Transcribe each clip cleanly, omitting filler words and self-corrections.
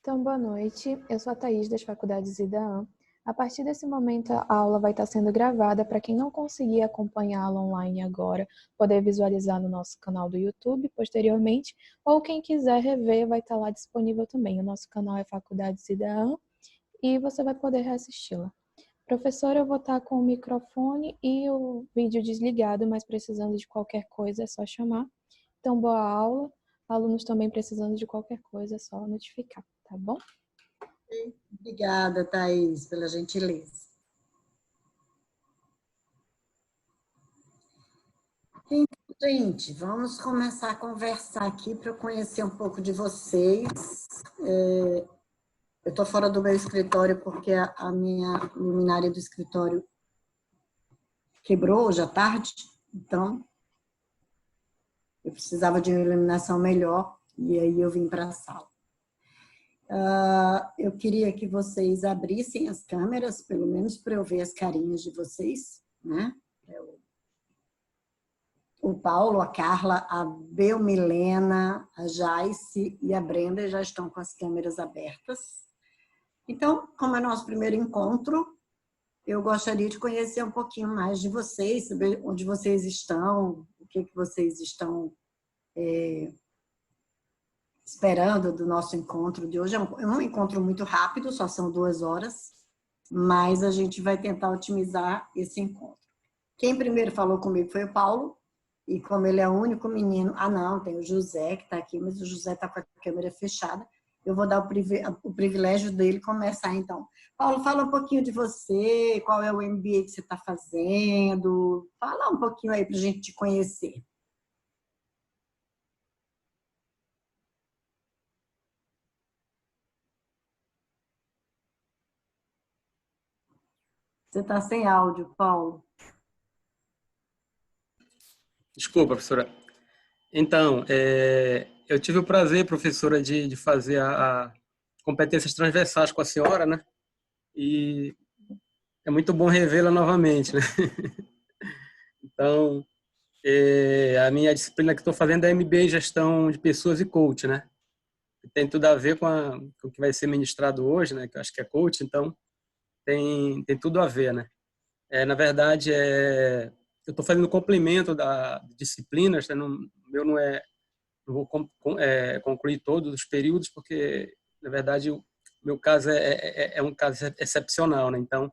Então, boa noite. Eu sou a Thaís, das Faculdades IDAAN. A partir desse momento, a aula vai estar sendo gravada para quem não conseguir acompanhá-la online agora, poder visualizar no nosso canal do YouTube posteriormente, ou quem quiser rever, vai estar lá disponível também. O nosso canal é Faculdades IDAAN e você vai poder reassisti-la. Professora, eu vou estar com o microfone e o vídeo desligado, mas precisando de qualquer coisa é só chamar. Então, boa aula. Alunos também precisando de qualquer coisa é só notificar, tá bom? Obrigada, Thaís, pela gentileza. Então, gente, vamos começar a conversar aqui para eu conhecer um pouco de vocês. Eu estou fora do meu escritório porque a minha luminária do escritório quebrou hoje à tarde, então eu precisava de uma iluminação melhor e aí eu vim para a sala. Eu queria que vocês abrissem as câmeras, pelo menos para eu ver as carinhas de vocês, né? O Paulo, a Carla, a Belmilena, a Jaice e a Brenda já estão com as câmeras abertas. Então, como é nosso primeiro encontro, eu gostaria de conhecer um pouquinho mais de vocês, saber onde vocês estão, o que vocês estão esperando do nosso encontro de hoje. É um encontro muito rápido, só são 2 horas, mas a gente vai tentar otimizar esse encontro. Quem primeiro falou comigo foi o Paulo, e como ele é o único menino... não, tem o José que está aqui, mas o José está com a câmera fechada. Eu vou dar o privilégio dele começar, então. Paulo, fala um pouquinho de você, qual é o MBA que você está fazendo. Fala um pouquinho aí para a gente te conhecer. Você está sem áudio, Paulo. Desculpa, professora. Então, eu tive o prazer, professora, de fazer a competências transversais com a senhora, né? E é muito bom revê-la novamente, né? Então, a minha disciplina que estou fazendo é MBA em Gestão de Pessoas e Coach, né? Tem tudo a ver com o que vai ser ministrado hoje, né? Que eu acho que é coach, então tem tudo a ver, né? Na verdade, eu estou fazendo complemento da disciplinas, né? Meu não vou concluir todos os períodos, porque, na verdade, o meu caso é um caso excepcional, né? Então,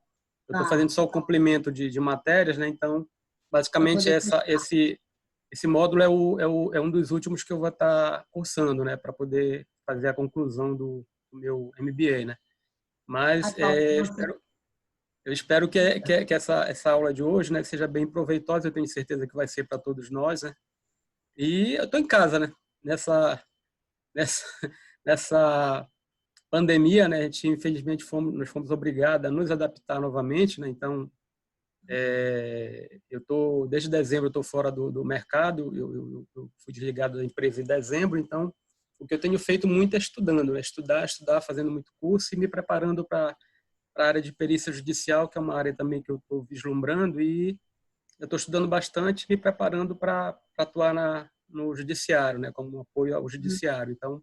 eu estou fazendo só o complemento de matérias, né? Então, basicamente, esse módulo é um dos últimos que eu vou estar cursando, né? Para poder fazer a conclusão do meu MBA, né? Mas eu espero que essa aula de hoje, né, seja bem proveitosa. Eu tenho certeza que vai ser para todos nós, né? E eu estou em casa, né? Nessa pandemia, né? A gente, infelizmente, nós fomos obrigados a nos adaptar novamente, né? Então, desde dezembro eu estou fora do mercado. Eu fui desligado da empresa em dezembro, então o que eu tenho feito muito é estudando, né? Estudar, fazendo muito curso e me preparando para a área de perícia judicial, que é uma área também que eu estou vislumbrando, e eu estou estudando bastante, me preparando para atuar no judiciário, né? Como apoio ao judiciário. Então,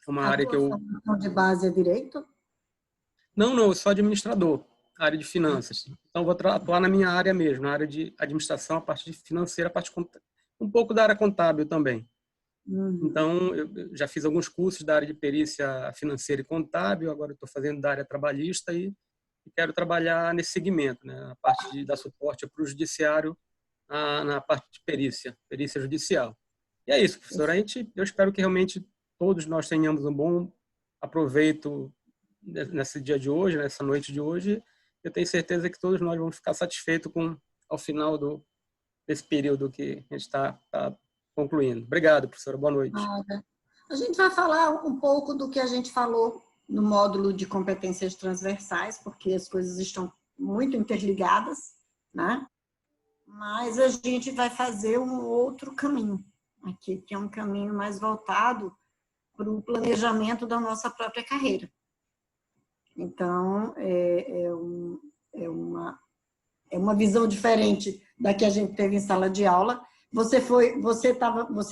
é uma área que eu... A formação de base é direito? Não, eu sou administrador, área de finanças. Então, vou atuar na minha área mesmo, na área de administração, a parte financeira, um pouco da área contábil também. Então, eu já fiz alguns cursos da área de perícia financeira e contábil, agora estou fazendo da área trabalhista e quero trabalhar nesse segmento, né? A parte de dar suporte para o judiciário na parte de perícia judicial. E é isso, professora. Eu espero que realmente todos nós tenhamos um bom aproveito nesse dia de hoje, nessa noite de hoje. Eu tenho certeza que todos nós vamos ficar satisfeitos ao final desse período que a gente está concluindo. Obrigado, professora. Boa noite. A gente vai falar um pouco do que a gente falou no módulo de competências transversais, porque as coisas estão muito interligadas, né? Mas a gente vai fazer um outro caminho aqui, que é um caminho mais voltado para o planejamento da nossa própria carreira. Então, é uma visão diferente da que a gente teve em sala de aula. Você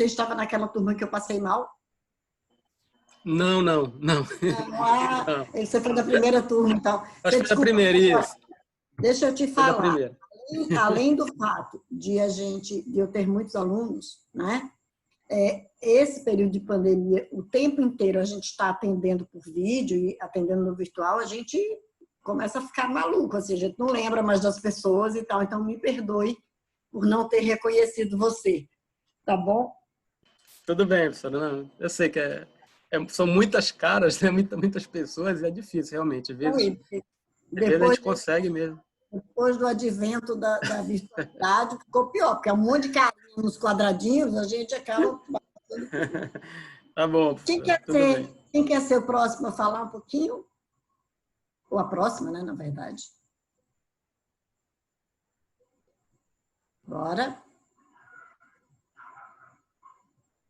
estava naquela turma que eu passei mal? Não. Você foi da primeira turma, então. Acho que foi da primeira, isso. Deixa eu te Foi da falar. primeira. Além do fato de eu ter muitos alunos, né? Esse período de pandemia, o tempo inteiro a gente está atendendo por vídeo e atendendo no virtual, a gente começa a ficar maluco, assim, a gente não lembra mais das pessoas e tal. Então, me perdoe por não ter reconhecido você, tá bom? Tudo bem, professora. Não, eu sei que são muitas caras, né? Muitas pessoas, e é difícil, realmente. Às vezes a gente consegue mesmo. Depois do advento da virtualidade, ficou pior, porque é um monte de carinha nos quadradinhos, a gente acaba... Tá bom, professora. Quem quer ser o próximo a falar um pouquinho? Ou a próxima, né, na verdade. Bora.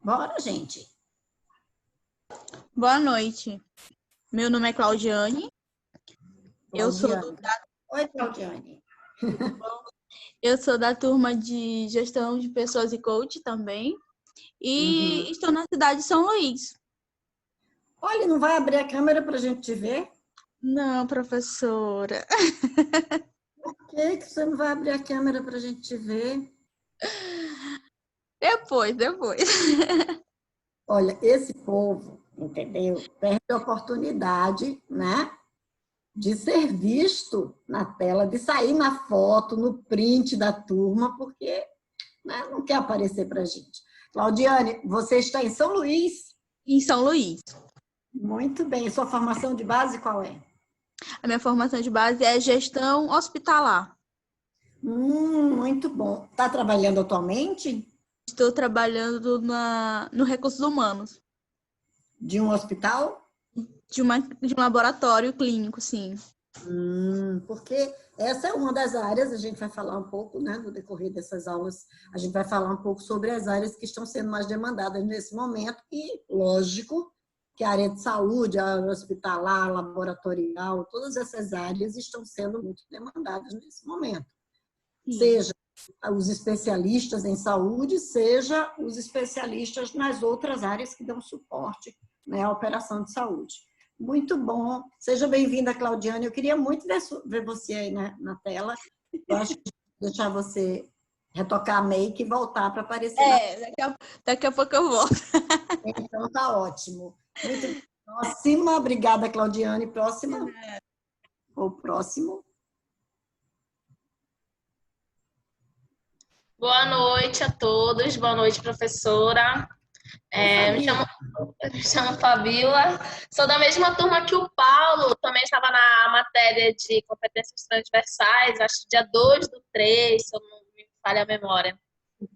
Bora, gente. Boa noite. Meu nome é Claudiane. Oi, Claudiane. Eu sou da turma de Gestão de Pessoas e Coach também. E estou na cidade de São Luís. Olha, não vai abrir a câmera para a gente te ver? Não, professora. Por que você não vai abrir a câmera para a gente te ver? Depois. Olha, esse povo, entendeu? Perde a oportunidade, né? De ser visto na tela, de sair na foto, no print da turma, porque, né, não quer aparecer para a gente. Claudiane, você está em São Luís? Em São Luís. Muito bem. Sua formação de base qual é? A minha formação de base é gestão hospitalar. Muito bom. Está trabalhando atualmente? Estou trabalhando no Recursos Humanos. De um hospital? De um laboratório clínico, sim. Porque essa é uma das áreas, a gente vai falar um pouco, né, no decorrer dessas aulas, a gente vai falar um pouco sobre as áreas que estão sendo mais demandadas nesse momento e, lógico, que a área de saúde, a área hospitalar, laboratorial, todas essas áreas estão sendo muito demandadas nesse momento. Sim. Seja os especialistas em saúde, seja os especialistas nas outras áreas que dão suporte, né, à operação de saúde. Muito bom. Seja bem-vinda, Claudiane. Eu queria muito ver você aí, né, na tela. Eu acho que vou deixar você retocar a make e voltar para aparecer. Daqui a pouco eu volto. Então, tá ótimo. Muito próxima. Obrigada, Claudiane. Próxima. Ou próximo. Boa noite a todos. Boa noite, professora. Me chamo Fabíola, sou da mesma turma que o Paulo, também estava na matéria de competências transversais, acho que dia 2/3, se eu não me falha a memória,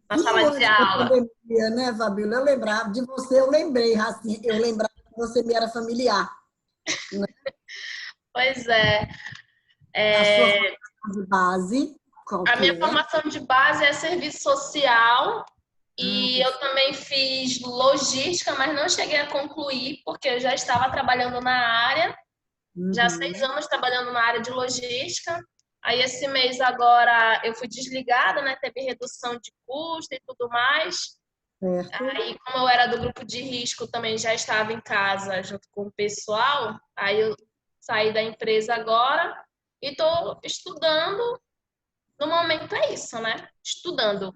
na sala de aula. Pandemia, né, Fabíola? Eu lembrava de você, eu lembrava que você me era familiar. Né? Pois é. A sua formação de base? A minha formação de base é serviço social. E eu também fiz logística, mas não cheguei a concluir, porque eu já estava trabalhando na área, já há 6 anos trabalhando na área de logística. Aí esse mês agora eu fui desligada, né? Teve redução de custo e tudo mais. Certo. Aí, como eu era do grupo de risco, também já estava em casa junto com o pessoal. Aí eu saí da empresa agora e estou estudando. No momento é isso, né? Estudando.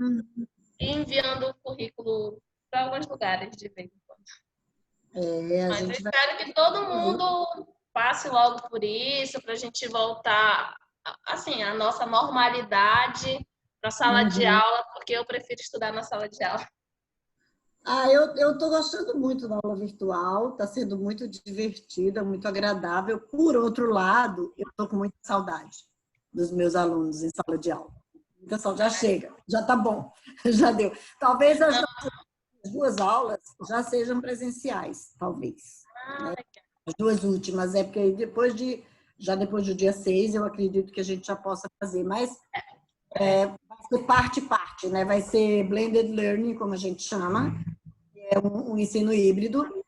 E enviando o currículo para alguns lugares de vez em quando. Mas eu espero que todo mundo passe logo por isso, para a gente voltar assim, à nossa normalidade na sala de aula, porque eu prefiro estudar na sala de aula. Eu estou gostando muito da aula virtual, está sendo muito divertida, muito agradável. Por outro lado, eu estou com muita saudade dos meus alunos em sala de aula. Então, já chega, já está bom, já deu. Talvez as duas aulas já sejam presenciais, talvez. Né? As duas últimas, porque depois do dia 6, eu acredito que a gente já possa fazer, mas vai ser parte, né? Vai ser blended learning, como a gente chama, é um ensino híbrido.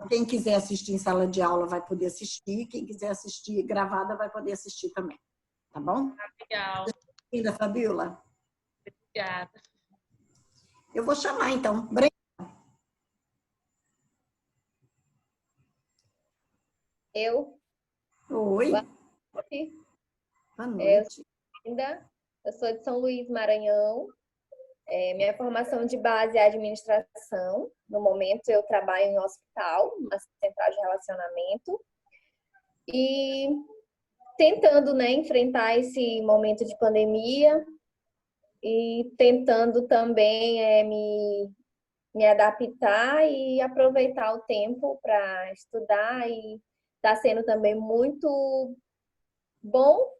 Quem quiser assistir em sala de aula vai poder assistir, quem quiser assistir gravada vai poder assistir também, tá bom? Legal. Linda, Fabíola. Obrigada. Eu vou chamar, então. Eu, Oi, boa noite. boa Eu noite. sou Linda, eu sou de São Luís, Maranhão. Minha formação de base é administração. No momento, eu trabalho em um hospital, uma central de relacionamento. E tentando, né, enfrentar esse momento de pandemia e tentando também me adaptar e aproveitar o tempo para estudar e está sendo também muito bom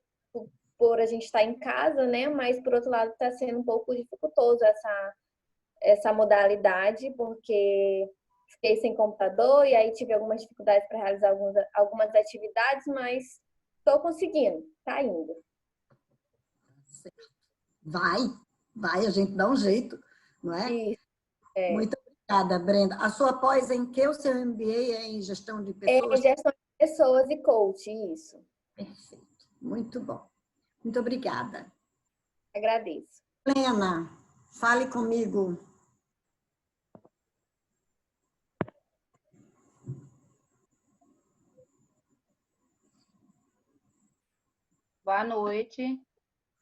por a gente estar em casa, né? Mas por outro lado está sendo um pouco dificultoso essa modalidade, porque fiquei sem computador e aí tive algumas dificuldades para realizar algumas atividades, mas estou conseguindo, tá indo. Vai, a gente dá um jeito, não é? Isso, Muito obrigada, Brenda. A sua pós é em que? O seu MBA é em gestão de é pessoas? gestão de pessoas e coach, isso. Perfeito, muito bom. Muito obrigada. Agradeço. Helena, fale comigo. Boa noite.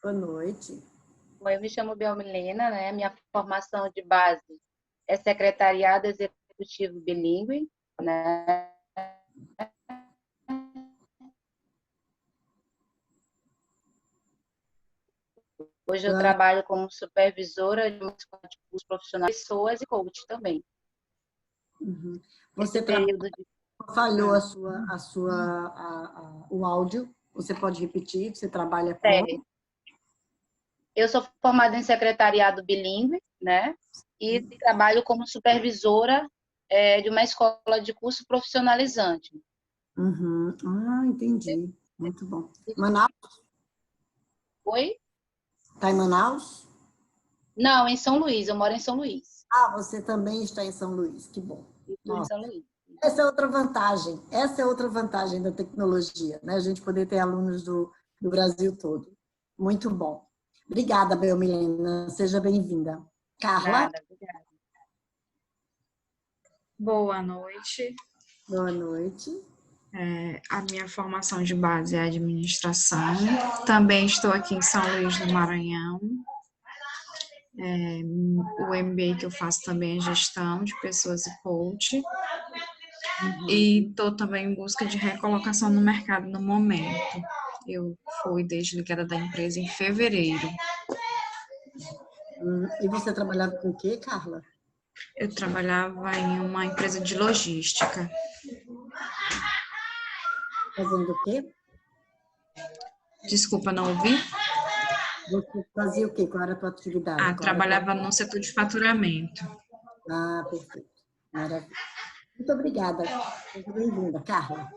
Boa noite. Bom, eu me chamo Belmilena, né? Minha formação de base é secretariado executivo bilíngue, né? Hoje eu trabalho como supervisora de cursos profissionais, pessoas e coach também. Uhum. Você período de... falhou o áudio. Você pode repetir? Você trabalha com... Eu sou formada em secretariado bilíngue, né? E trabalho como supervisora de uma escola de curso profissionalizante. Uhum. Ah, entendi. Muito bom. Manaus? Oi? Está em Manaus? Não, em São Luís. Eu moro em São Luís. Ah, você também está em São Luís. Que bom. Estou em São Luís. Essa é outra vantagem. Essa é outra vantagem da tecnologia, né? A gente poder ter alunos do Brasil todo. Muito bom. Obrigada, Belmilena. Seja bem-vinda. Carla? Nada, obrigada. Boa noite. Boa noite. A minha formação de base é administração. Também estou aqui em São Luís do Maranhão. O MBA que eu faço também é gestão de pessoas e coach. E estou também em busca de recolocação no mercado no momento. Eu fui desligada da empresa em fevereiro. E você trabalhava com o quê, Carla? Eu trabalhava em uma empresa de logística. Fazendo o quê? Desculpa, não ouvi? Você fazia o quê? Qual era a tua atividade? Trabalhava no setor de faturamento. Ah, perfeito. Maravilha. Muito obrigada. Seja bem-vinda, Carla.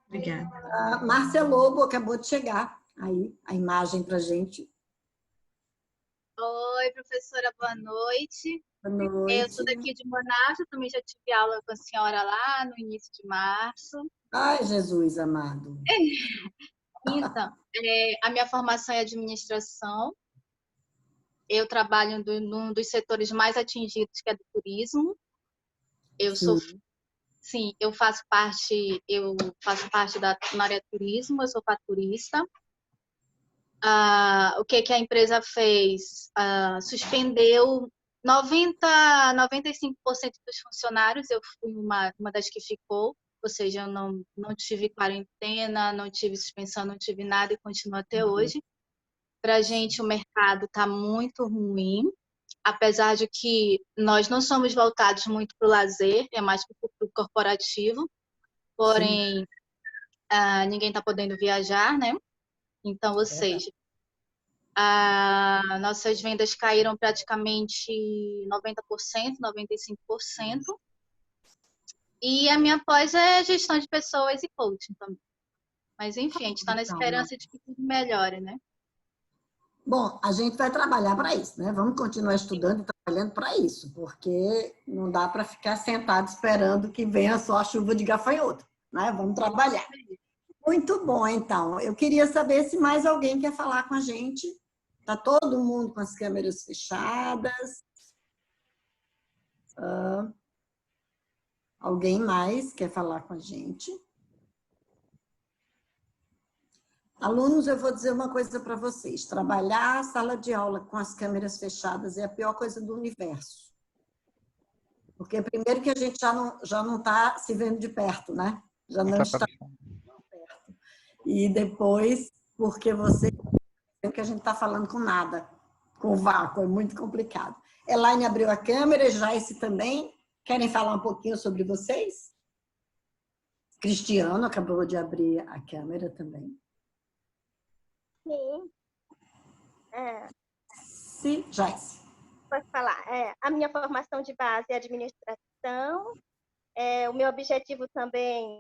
Obrigada. A Márcia Lobo acabou de chegar. Aí, a imagem para a gente. Oi, professora, boa noite. Boa noite. Eu sou daqui de Manaus, eu também já tive aula com a senhora lá no início de março. Ai, Jesus amado. Então, a minha formação é administração. Eu trabalho num dos setores mais atingidos, que é do turismo. Eu faço parte na área de turismo, eu sou faturista. O que a empresa fez? Suspendeu 95% dos funcionários, eu fui uma das que ficou, ou seja, eu não tive quarentena, não tive suspensão, não tive nada e continuo até hoje. Para a gente, o mercado está muito ruim, apesar de que nós não somos voltados muito para o lazer, é mais para o corporativo, porém, ninguém está podendo viajar, né? Então, ou seja, nossas vendas caíram praticamente 90%, 95%. E a minha pós é gestão de pessoas e coaching também. Mas, enfim, a gente está na esperança de que tudo melhore, né? Bom, a gente vai trabalhar para isso, né? Vamos continuar estudando e trabalhando para isso, porque não dá para ficar sentado esperando que venha só a chuva de gafanhoto, né? Vamos trabalhar. Muito bom, então. Eu queria saber se mais alguém quer falar com a gente. Está todo mundo com as câmeras fechadas. Alguém mais quer falar com a gente? Alunos, eu vou dizer uma coisa para vocês. Trabalhar a sala de aula com as câmeras fechadas é a pior coisa do universo. Porque primeiro que a gente já não está se vendo de perto, né? Já não está perto. E depois, porque você que a gente está falando com nada, com vácuo, é muito complicado. Elaine abriu a câmera, Jaice também. Querem falar um pouquinho sobre vocês? Cristiano acabou de abrir a câmera também. Sim. Sim, Jaice. Posso falar? A minha formação de base é administração. O meu objetivo também,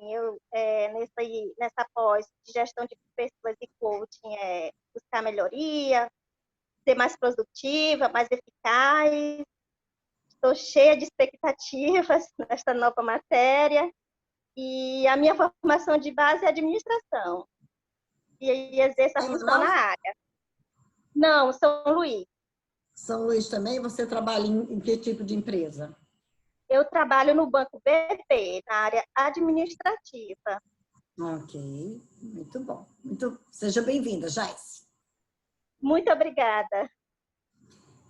nessa pós de gestão de pessoas e coaching, é buscar melhoria, ser mais produtiva, mais eficaz. Estou cheia de expectativas nesta nova matéria. E a minha formação de base é administração. E exerço a função na área. Não, São Luís. São Luís também? Você trabalha em que tipo de empresa? Eu trabalho no Banco BP, na área administrativa. Ok, muito bom. Seja bem-vinda, Jaice. Muito obrigada.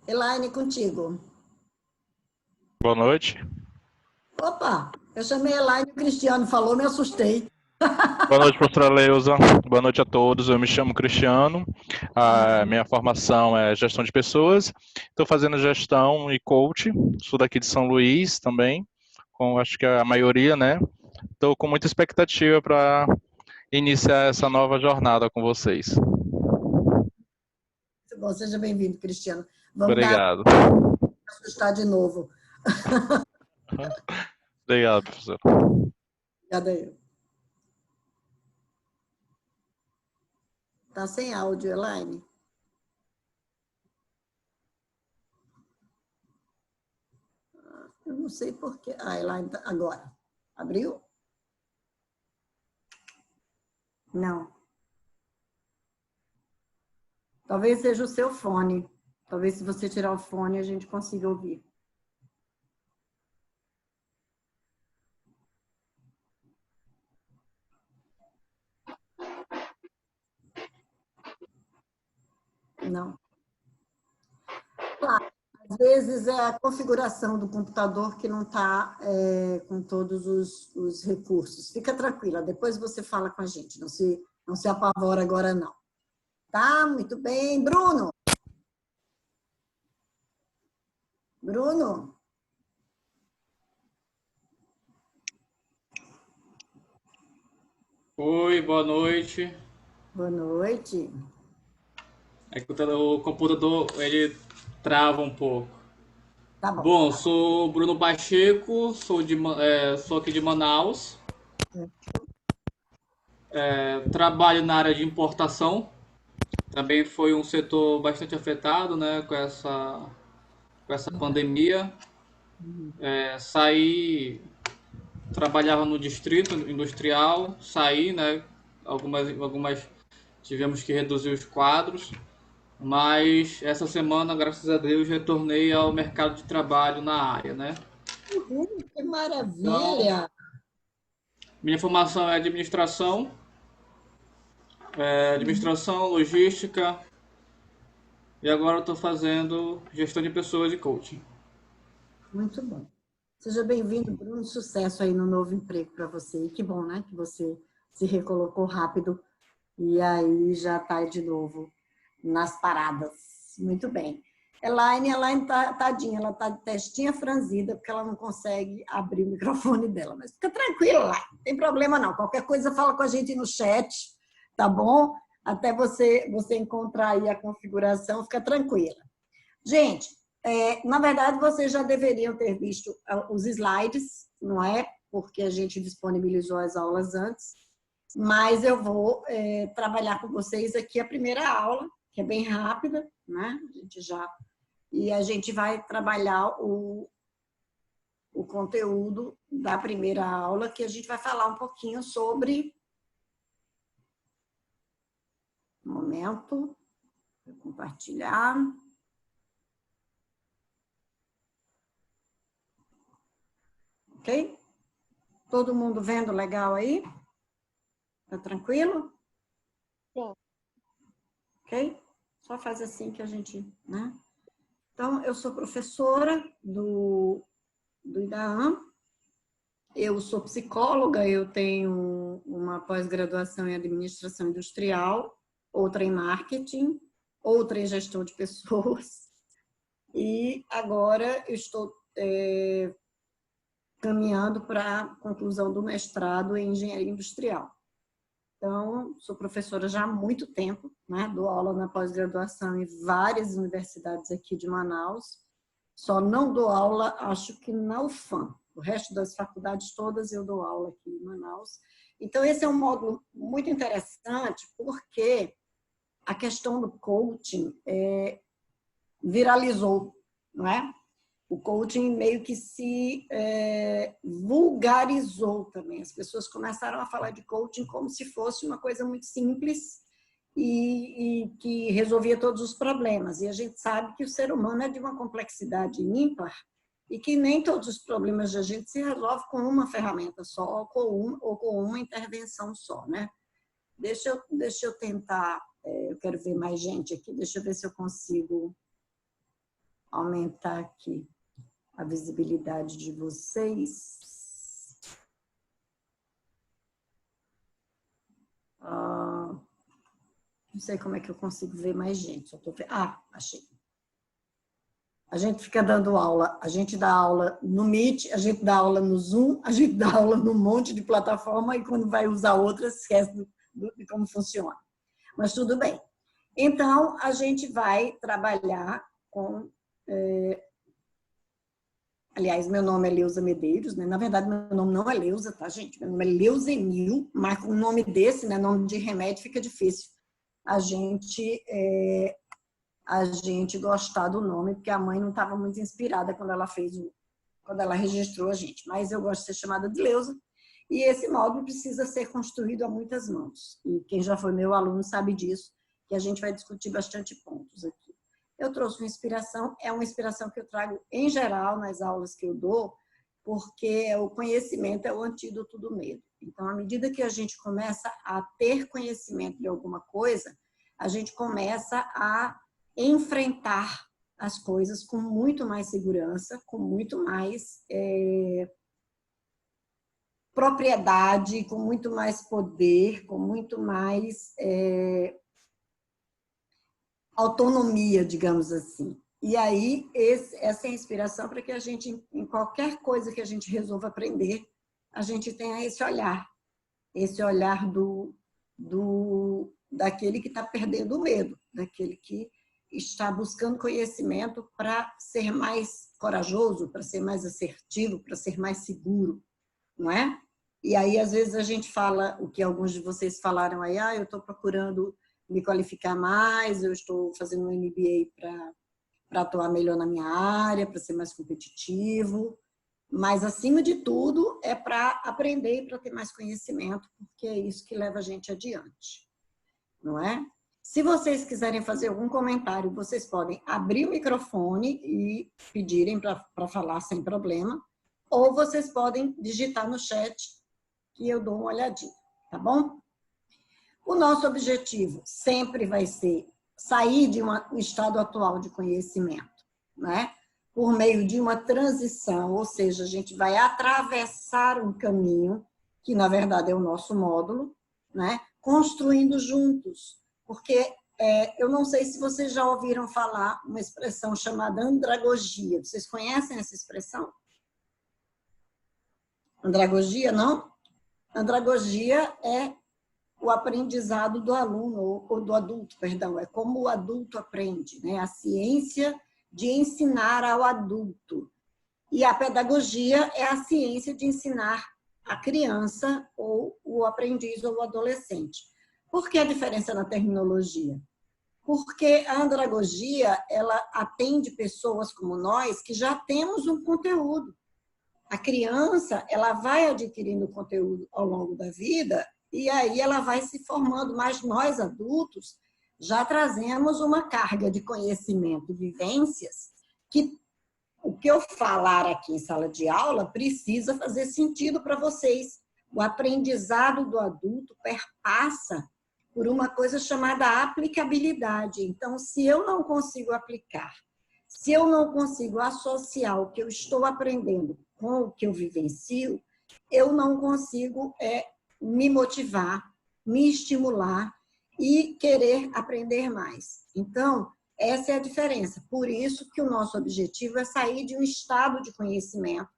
Elaine, contigo. Boa noite. Opa, eu chamei Elaine, o Cristiano falou, me assustei. Boa noite, professora Leusa. Boa noite a todos. Eu me chamo Cristiano. A minha formação é gestão de pessoas. Estou fazendo gestão e coach. Sou daqui de São Luís também, com acho que a maioria, né? Estou com muita expectativa para iniciar essa nova jornada com vocês. Bom, seja bem-vindo, Cristiano. Obrigado. Assustar de novo. Obrigado, professor. Obrigada eu. Tá sem áudio, Elaine. Eu não sei por quê. Elaine, agora. Abriu? Não. Talvez seja o seu fone. Talvez se você tirar o fone a gente consiga ouvir. Não. Claro, às vezes é a configuração do computador que não está com todos os recursos. Fica tranquila, depois você fala com a gente. Não se apavora agora, não. Tá? Muito bem. Bruno? Bruno? Oi, boa noite. Boa noite. É que o computador, ele trava um pouco. Tá bom. Bom, sou Bruno Pacheco, sou aqui de Manaus. Trabalho na área de importação. Também foi um setor bastante afetado, né, com essa pandemia. Trabalhava no distrito industrial, saí, né, algumas tivemos que reduzir os quadros. Mas essa semana, graças a Deus, retornei ao mercado de trabalho na área, né? Que maravilha! Então, minha formação é administração, logística, e agora eu estou fazendo gestão de pessoas e coaching. Muito bom. Seja bem-vindo, Bruno. Sucesso aí no novo emprego para você. E que bom, né? Que você se recolocou rápido e aí já está de novo nas paradas. Muito bem. Elaine tá, tadinha, ela tá de testinha franzida, porque ela não consegue abrir o microfone dela. Mas fica tranquila, não tem problema não. Qualquer coisa fala com a gente no chat, tá bom? Até você encontrar aí a configuração, fica tranquila. Gente, na verdade, vocês já deveriam ter visto os slides, não é? Porque a gente disponibilizou as aulas antes. Mas eu vou trabalhar com vocês aqui a primeira aula, que é bem rápida, né? A gente vai trabalhar o conteúdo da primeira aula, que a gente vai falar um pouquinho sobre... Um momento, vou compartilhar. Ok? Todo mundo vendo legal aí? Tá tranquilo? Sim. Ok? Só faz assim que a gente, né? Então, eu sou professora do IDAAM. Eu sou psicóloga, eu tenho uma pós-graduação em administração industrial, outra em marketing, outra em gestão de pessoas. E agora eu estou caminhando para a conclusão do mestrado em engenharia industrial. Então, sou professora já há muito tempo, né? Dou aula na pós-graduação em várias universidades aqui de Manaus. Só não dou aula, acho que na UFAM. O resto das faculdades todas eu dou aula aqui em Manaus. Então, esse é um módulo muito interessante, porque a questão do coaching viralizou, não é? O coaching meio que se vulgarizou também. As pessoas começaram a falar de coaching como se fosse uma coisa muito simples e que resolvia todos os problemas. E a gente sabe que o ser humano é de uma complexidade ímpar e que nem todos os problemas da gente se resolvem com uma ferramenta só ou com uma intervenção só, né? Deixa eu tentar, eu quero ver mais gente aqui, deixa eu ver se eu consigo aumentar aqui a visibilidade de vocês. Não sei como é que eu consigo ver mais gente. Só tô vendo. Achei. A gente fica dando aula. A gente dá aula no Meet, a gente dá aula no Zoom, a gente dá aula num monte de plataforma e quando vai usar outras, esquece de como funciona. Mas tudo bem. Então, a gente vai trabalhar com... Aliás, meu nome é Leusa Medeiros, né? Na verdade, meu nome não é Leusa, tá, gente? Meu nome é Leusenil, mas com um nome desse, né? Nome de remédio, fica difícil a gente gostar do nome, porque a mãe não estava muito inspirada quando ela registrou a gente. Mas eu gosto de ser chamada de Leusa, e esse módulo precisa ser construído a muitas mãos. E quem já foi meu aluno sabe disso, que a gente vai discutir bastante pontos aqui. Eu trouxe uma inspiração, é uma inspiração que eu trago em geral nas aulas que eu dou, porque o conhecimento é o antídoto do medo. Então, à medida que a gente começa a ter conhecimento de alguma coisa, a gente começa a enfrentar as coisas com muito mais segurança, com muito mais propriedade, com muito mais poder, com muito mais... autonomia, digamos assim. E aí, essa é a inspiração para que a gente, em qualquer coisa que a gente resolva aprender, a gente tenha esse olhar daquele que está perdendo o medo, daquele que está buscando conhecimento para ser mais corajoso, para ser mais assertivo, para ser mais seguro, não é? E aí, às vezes, a gente fala, o que alguns de vocês falaram aí, eu estou procurando me qualificar mais, eu estou fazendo um MBA para atuar melhor na minha área, para ser mais competitivo, mas, acima de tudo, é para aprender e para ter mais conhecimento, porque é isso que leva a gente adiante, não é? Se vocês quiserem fazer algum comentário, vocês podem abrir o microfone e pedirem para falar sem problema, ou vocês podem digitar no chat, que eu dou uma olhadinha, tá bom? O nosso objetivo sempre vai ser sair de um estado atual de conhecimento, né? Por meio de uma transição, ou seja, a gente vai atravessar um caminho, que na verdade é o nosso módulo, né? Construindo juntos, porque eu não sei se vocês já ouviram falar uma expressão chamada andragogia. Vocês conhecem essa expressão? Andragogia, não? Andragogia é o aprendizado do aluno, ou do adulto, perdão, é como o adulto aprende, né? A ciência de ensinar ao adulto. E a pedagogia é a ciência de ensinar a criança, ou o aprendiz, ou o adolescente. Por que a diferença na terminologia? Porque a andragogia, ela atende pessoas como nós, que já temos um conteúdo. A criança, ela vai adquirindo conteúdo ao longo da vida, e aí ela vai se formando, mas nós adultos já trazemos uma carga de conhecimento, vivências, que o que eu falar aqui em sala de aula precisa fazer sentido para vocês. O aprendizado do adulto perpassa por uma coisa chamada aplicabilidade. Então, se eu não consigo aplicar, se eu não consigo associar o que eu estou aprendendo com o que eu vivencio, eu não consigo me motivar, me estimular e querer aprender mais. Então, essa é a diferença. Por isso que o nosso objetivo é sair de um estado de conhecimento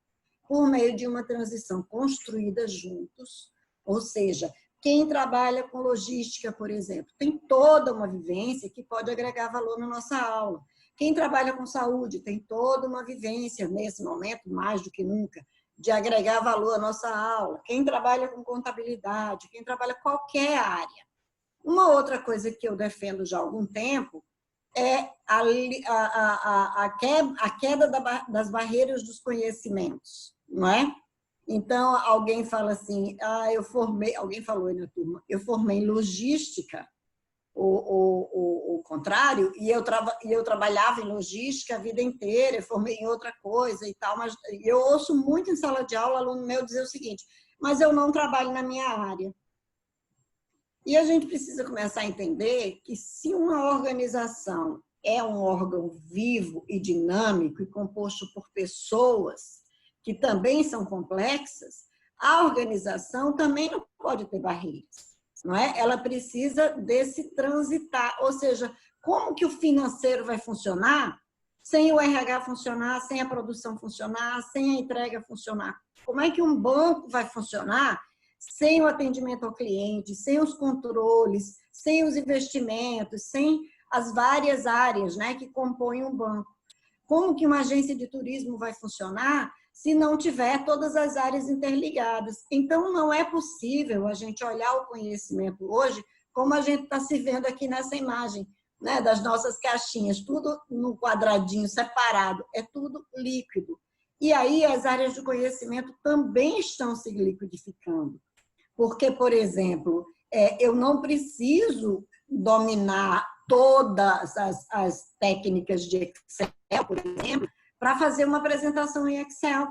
por meio de uma transição construída juntos, ou seja, quem trabalha com logística, por exemplo, tem toda uma vivência que pode agregar valor na nossa aula. Quem trabalha com saúde tem toda uma vivência, nesse momento, mais do que nunca, de agregar valor à nossa aula. Quem trabalha com contabilidade, quem trabalha qualquer área. Uma outra coisa que eu defendo já há algum tempo é a queda das barreiras dos conhecimentos, não é? Então, alguém fala assim, alguém falou aí na turma, eu formei em logística, o contrário, e eu trabalhava em logística a vida inteira, eu formei em outra coisa e tal, mas eu ouço muito em sala de aula aluno meu dizer o seguinte, mas eu não trabalho na minha área. E a gente precisa começar a entender que se uma organização é um órgão vivo e dinâmico e composto por pessoas que também são complexas, a organização também não pode ter barreiras, não é? Ela precisa desse transitar, ou seja, como que o financeiro vai funcionar sem o RH funcionar, sem a produção funcionar, sem a entrega funcionar? Como é que um banco vai funcionar sem o atendimento ao cliente, sem os controles, sem os investimentos, sem as várias áreas, né, que compõem um banco? Como que uma agência de turismo vai funcionar se não tiver todas as áreas interligadas? Então, não é possível a gente olhar o conhecimento hoje como a gente está se vendo aqui nessa imagem, né, das nossas caixinhas, tudo no quadradinho separado, é tudo líquido. E aí as áreas de conhecimento também estão se liquidificando. Porque, por exemplo, eu não preciso dominar todas as técnicas de Excel, por exemplo, para fazer uma apresentação em Excel.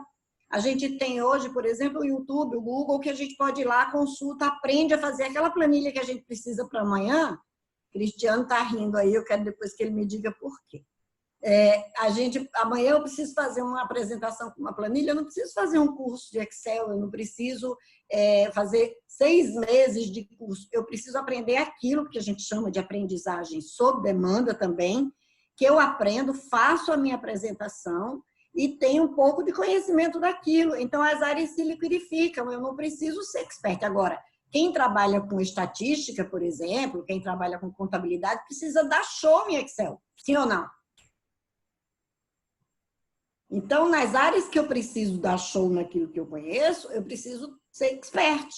A gente tem hoje, por exemplo, o YouTube, o Google, que a gente pode ir lá, consulta, aprende a fazer aquela planilha que a gente precisa para amanhã. Cristiano está rindo aí, eu quero depois que ele me diga por quê. Amanhã eu preciso fazer uma apresentação com uma planilha, eu não preciso fazer um curso de Excel, eu não preciso fazer 6 meses de curso, eu preciso aprender aquilo que a gente chama de aprendizagem sob demanda também, que eu aprendo, faço a minha apresentação e tenho um pouco de conhecimento daquilo. Então, as áreas se liquidificam, eu não preciso ser expert. Agora, quem trabalha com estatística, por exemplo, quem trabalha com contabilidade, precisa dar show em Excel, sim ou não? Então, nas áreas que eu preciso dar show naquilo que eu conheço, eu preciso ser expert.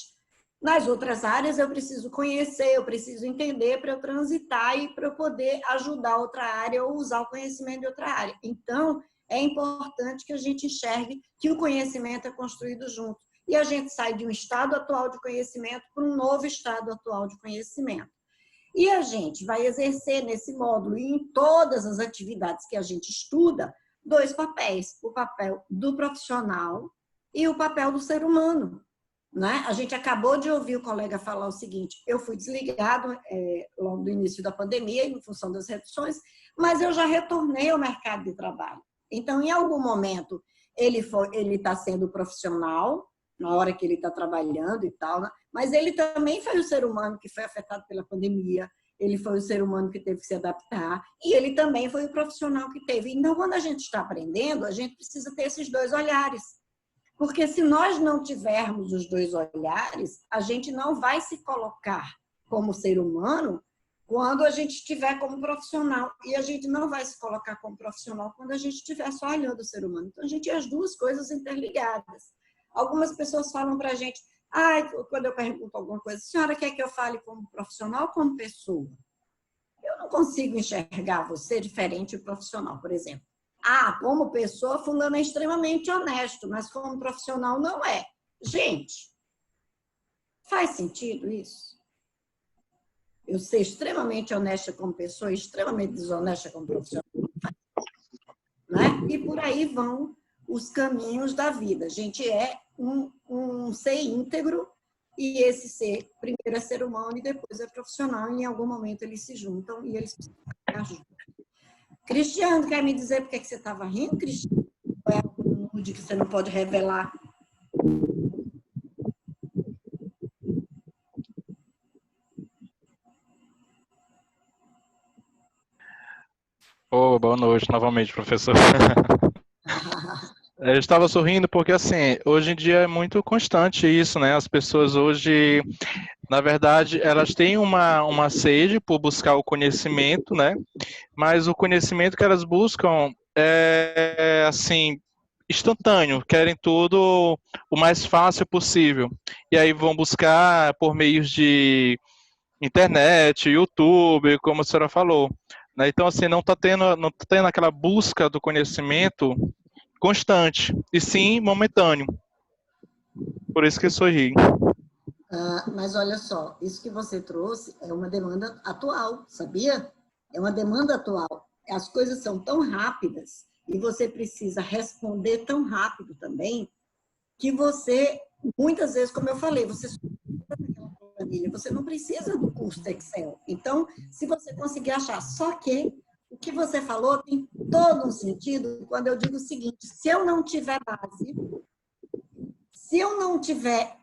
Nas outras áreas, eu preciso conhecer, eu preciso entender para eu transitar e para eu poder ajudar outra área ou usar o conhecimento de outra área. Então, é importante que a gente enxergue que o conhecimento é construído junto. E a gente sai de um estado atual de conhecimento para um novo estado atual de conhecimento. E a gente vai exercer nesse módulo e em todas as atividades que a gente estuda, 2 papéis, o papel do profissional e o papel do ser humano. Né? A gente acabou de ouvir o colega falar o seguinte, eu fui desligado logo do início da pandemia, em função das reduções, mas eu já retornei ao mercado de trabalho. Então, em algum momento, ele está sendo profissional, na hora que ele está trabalhando e tal, né? Mas ele também foi o ser humano que foi afetado pela pandemia, ele foi o ser humano que teve que se adaptar, e ele também foi o profissional que teve. Então, quando a gente está aprendendo, a gente precisa ter esses 2 olhares. Porque se nós não tivermos os 2 olhares, a gente não vai se colocar como ser humano quando a gente estiver como profissional. E a gente não vai se colocar como profissional quando a gente estiver só olhando o ser humano. Então, a gente tem as 2 coisas interligadas. Algumas pessoas falam para a gente, quando eu pergunto alguma coisa, a senhora quer que eu fale como profissional ou como pessoa? Eu não consigo enxergar você diferente do profissional, por exemplo. Como pessoa, fulano é extremamente honesto, mas como profissional não é. Gente, faz sentido isso? Eu ser extremamente honesta como pessoa e extremamente desonesta como profissional? né? E por aí vão os caminhos da vida. A gente é um ser íntegro, e esse ser, primeiro é ser humano e depois é profissional, e em algum momento eles se juntam e eles precisam de ajuda. Cristiano, quer me dizer por que você estava rindo, Cristiano? Ou é algum nude que você não pode revelar? Oh, boa noite novamente, professor. Eu estava sorrindo porque, assim, hoje em dia é muito constante isso, né? As pessoas hoje, na verdade, elas têm uma sede por buscar o conhecimento, né? Mas o conhecimento que elas buscam é, assim, instantâneo, querem tudo o mais fácil possível. E aí vão buscar por meios de internet, YouTube, como a senhora falou, né? Então, assim, não tá tendo aquela busca do conhecimento constante, e sim momentâneo. Por isso que eu sorri. Mas olha só, isso que você trouxe é uma demanda atual, sabia? É uma demanda atual. As coisas são tão rápidas e você precisa responder tão rápido também, que você, muitas vezes, como eu falei, você não precisa do curso Excel. Então, se você conseguir achar, só que o que você falou tem todo um sentido quando eu digo o seguinte: se eu não tiver base, se eu não tiver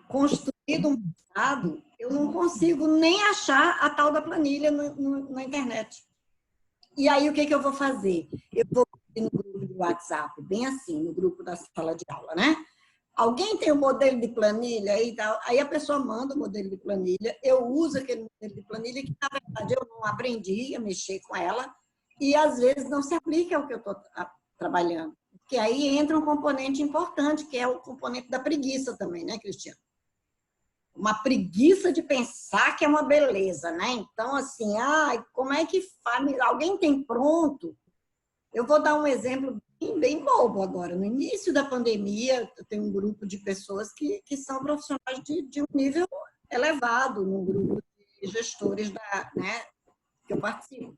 construído um passado, eu não consigo nem achar a tal da planilha na internet. E aí, o que eu vou fazer? Eu vou no grupo do WhatsApp, bem assim, no grupo da sala de aula, né? Alguém tem um modelo de planilha aí, aí a pessoa manda o modelo de planilha, eu uso aquele modelo de planilha que, na verdade, eu não aprendi a mexer com ela e, às vezes, não se aplica ao que eu estou trabalhando. Porque aí entra um componente importante, que é o componente da preguiça também, né, Cristiano? Uma preguiça de pensar que é uma beleza, né? Então, assim, como é que faz? Alguém tem pronto? Eu vou dar um exemplo bem bobo agora. No início da pandemia, eu tenho um grupo de pessoas que são profissionais de um nível elevado, num grupo de gestores né, que eu participo.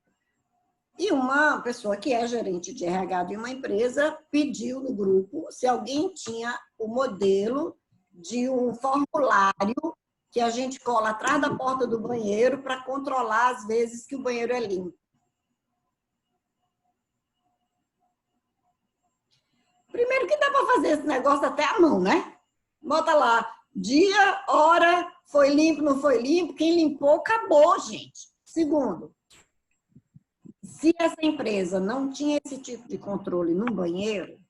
E uma pessoa que é gerente de RH de uma empresa pediu no grupo se alguém tinha o modelo de um formulário que a gente cola atrás da porta do banheiro para controlar as vezes que o banheiro é limpo. Primeiro que dá para fazer esse negócio até à mão, né? Bota lá, dia, hora, foi limpo, não foi limpo, quem limpou, acabou, gente. Segundo, se essa empresa não tinha esse tipo de controle no banheiro,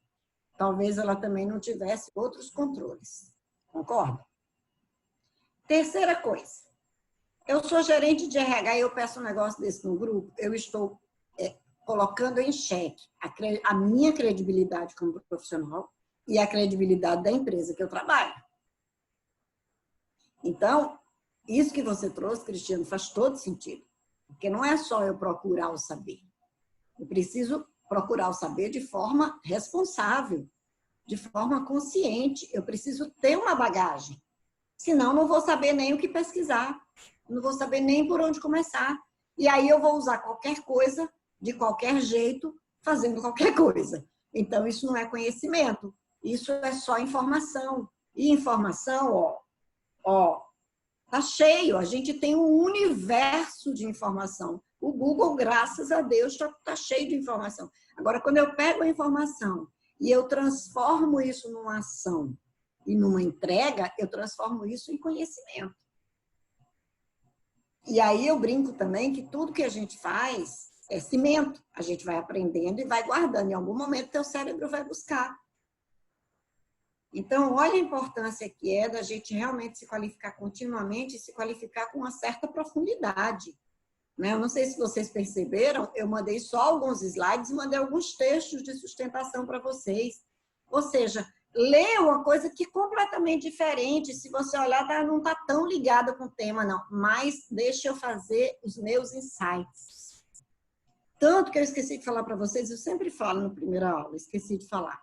talvez ela também não tivesse outros controles. Concorda? Terceira coisa, eu sou gerente de RH e eu peço um negócio desse no grupo, eu estou colocando em xeque a minha credibilidade como profissional e a credibilidade da empresa que eu trabalho. Então, isso que você trouxe, Cristiano, faz todo sentido. Porque não é só eu procurar o saber. Eu preciso procurar o saber de forma responsável, de forma consciente. Eu preciso ter uma bagagem. Senão, não vou saber nem o que pesquisar. Não vou saber nem por onde começar. E aí eu vou usar qualquer coisa, de qualquer jeito, fazendo qualquer coisa. Então, isso não é conhecimento. Isso é só informação. E informação, tá cheio. A gente tem um universo de informação. O Google, graças a Deus, tá cheio de informação. Agora, quando eu pego a informação e eu transformo isso numa ação e numa entrega, eu transformo isso em conhecimento. E aí eu brinco também que tudo que a gente faz é cimento. A gente vai aprendendo e vai guardando. Em algum momento, teu cérebro vai buscar. Então, olha a importância que é da gente realmente se qualificar continuamente e se qualificar com uma certa profundidade. Eu não sei se vocês perceberam, eu mandei só alguns slides e mandei alguns textos de sustentação para vocês. Ou seja, ler uma coisa que é completamente diferente. Se você olhar, não está tão ligada com o tema, não. Mas deixa eu fazer os meus insights. Tanto que eu esqueci de falar para vocês, eu sempre falo na primeira aula, esqueci de falar.